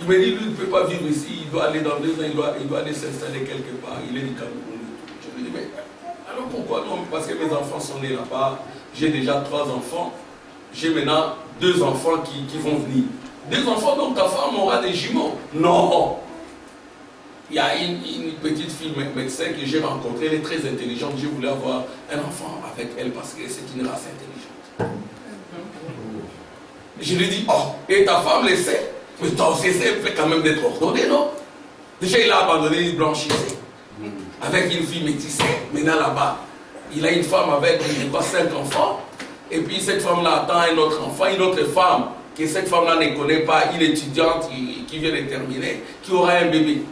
Il me dit, lui, il ne peut pas vivre ici, il doit aller dans 2 ans, il doit aller s'installer quelque part. Il est du Cameroun. Je lui dis, mais alors pourquoi non? Parce que mes enfants sont nés là-bas, j'ai déjà 3 enfants, j'ai maintenant 2 enfants qui vont venir. 2 enfants, donc ta femme aura des jumeaux? Non! Il y a une petite fille médecin que j'ai rencontrée, elle est très intelligente, je voulais avoir un enfant avec elle parce que c'est une race intelligente. Je lui dis, oh, et ta femme le sait? Mais toi aussi, c'est fait quand même d'être ordonné, non? Déjà, il a abandonné, il blanchissait. Avec une fille métissée. Maintenant, là-bas, il a une femme avec, je crois, 5 enfants. Et puis, cette femme-là attend un autre enfant, une autre femme, que cette femme-là ne connaît pas, une étudiante qui vient de terminer, qui aura un bébé.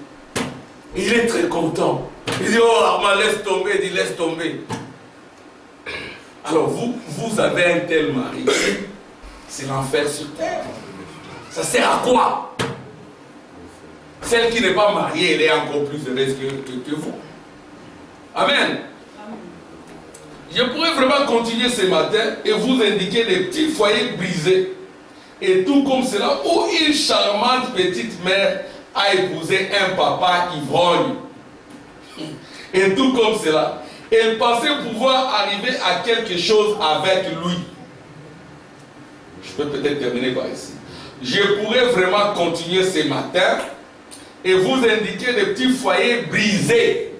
Il est très content. Il dit, oh, Armand, laisse tomber. Il dit, laisse tomber. Alors, vous avez un tel mari. C'est l'enfer sur terre. Ça sert à quoi? Celle qui n'est pas mariée, elle est encore plus heureuse que vous. Amen. Je pourrais vraiment continuer ce matin et vous indiquer des petits foyers brisés. Et tout comme cela, où une charmante petite mère a épousé un papa ivrogne. Et tout comme cela, Elle pensait pouvoir arriver à quelque chose avec lui. Je peux peut-être terminer par ici. Je pourrais vraiment continuer ce matin et vous indiquer des petits foyers brisés.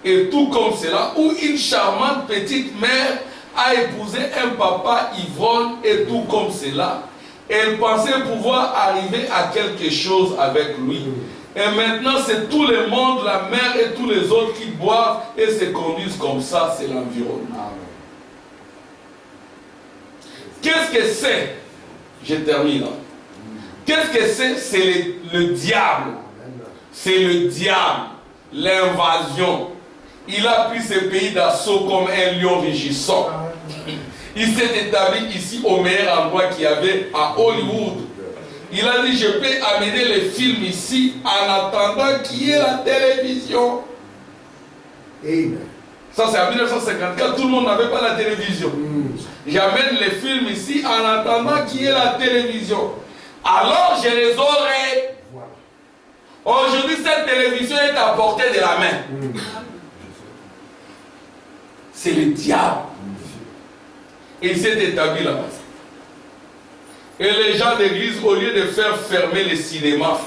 Et tout comme cela, où une charmante petite mère a épousé un papa ivrogne et tout comme cela. Elle pensait pouvoir arriver à quelque chose avec lui. Et maintenant, c'est tout le monde, la mère et tous les autres qui boivent et se conduisent comme ça, c'est l'environnement. Qu'est-ce que c'est? Je termine. Qu'est-ce que c'est? C'est le diable. C'est le diable. L'invasion. Il a pris ce pays d'assaut comme un lion rugissant. Il s'est établi ici au meilleur endroit qu'il y avait à Hollywood. Il a dit, je peux amener les films ici en attendant qu'il y ait la télévision. Amen. Ça c'est en 1954, tout le monde n'avait pas la télévision. J'amène les films ici en attendant qu'il y ait la télévision. Alors je les aurai. Aujourd'hui, cette télévision est à portée de la main. C'est le diable. Et il s'est établi là-bas. Et les gens d'église, au lieu de faire fermer les cinémas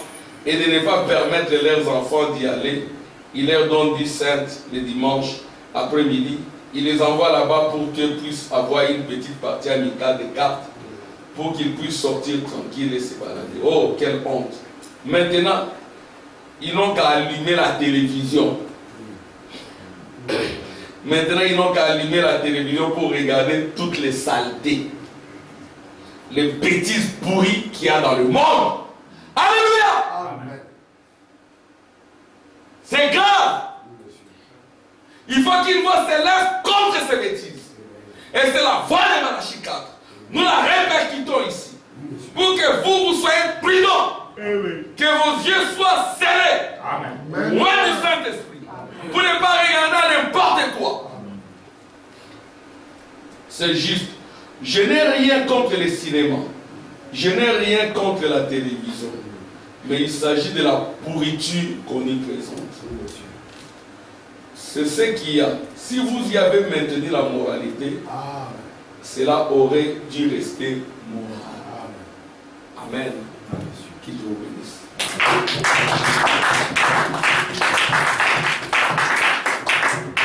et de ne pas permettre à leurs enfants d'y aller, ils leur donnent 10 cents le dimanche après-midi. Ils les envoient là-bas pour qu'ils puissent avoir une petite partie amicale de cartes, pour qu'ils puissent sortir tranquilles et se balader. Oh, quelle honte! Maintenant, ils n'ont qu'à allumer la télévision. Maintenant, ils n'ont qu'à allumer la télévision pour regarder toutes les saletés, les bêtises pourries qu'il y a dans le monde. Alléluia! Amen. C'est grave. Il faut qu'ils voient se lèvent contre ces bêtises. Et c'est la voix de Malachie 4. Nous la répercutons ici. Pour que vous soyez prudents. Que vos yeux soient serrés. Amen. Loin du Saint-Esprit. Pour ne pas regarder n'importe quoi. C'est juste. Je n'ai rien contre les cinémas. Je n'ai rien contre la télévision. Mais il s'agit de la pourriture qu'on y présente. C'est ce qu'il y a. Si vous y avez maintenu la moralité, cela aurait dû rester moral. Amen. Qu'il vous bénisse.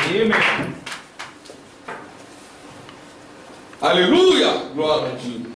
Amen. Alléluia. Gloire à Dieu.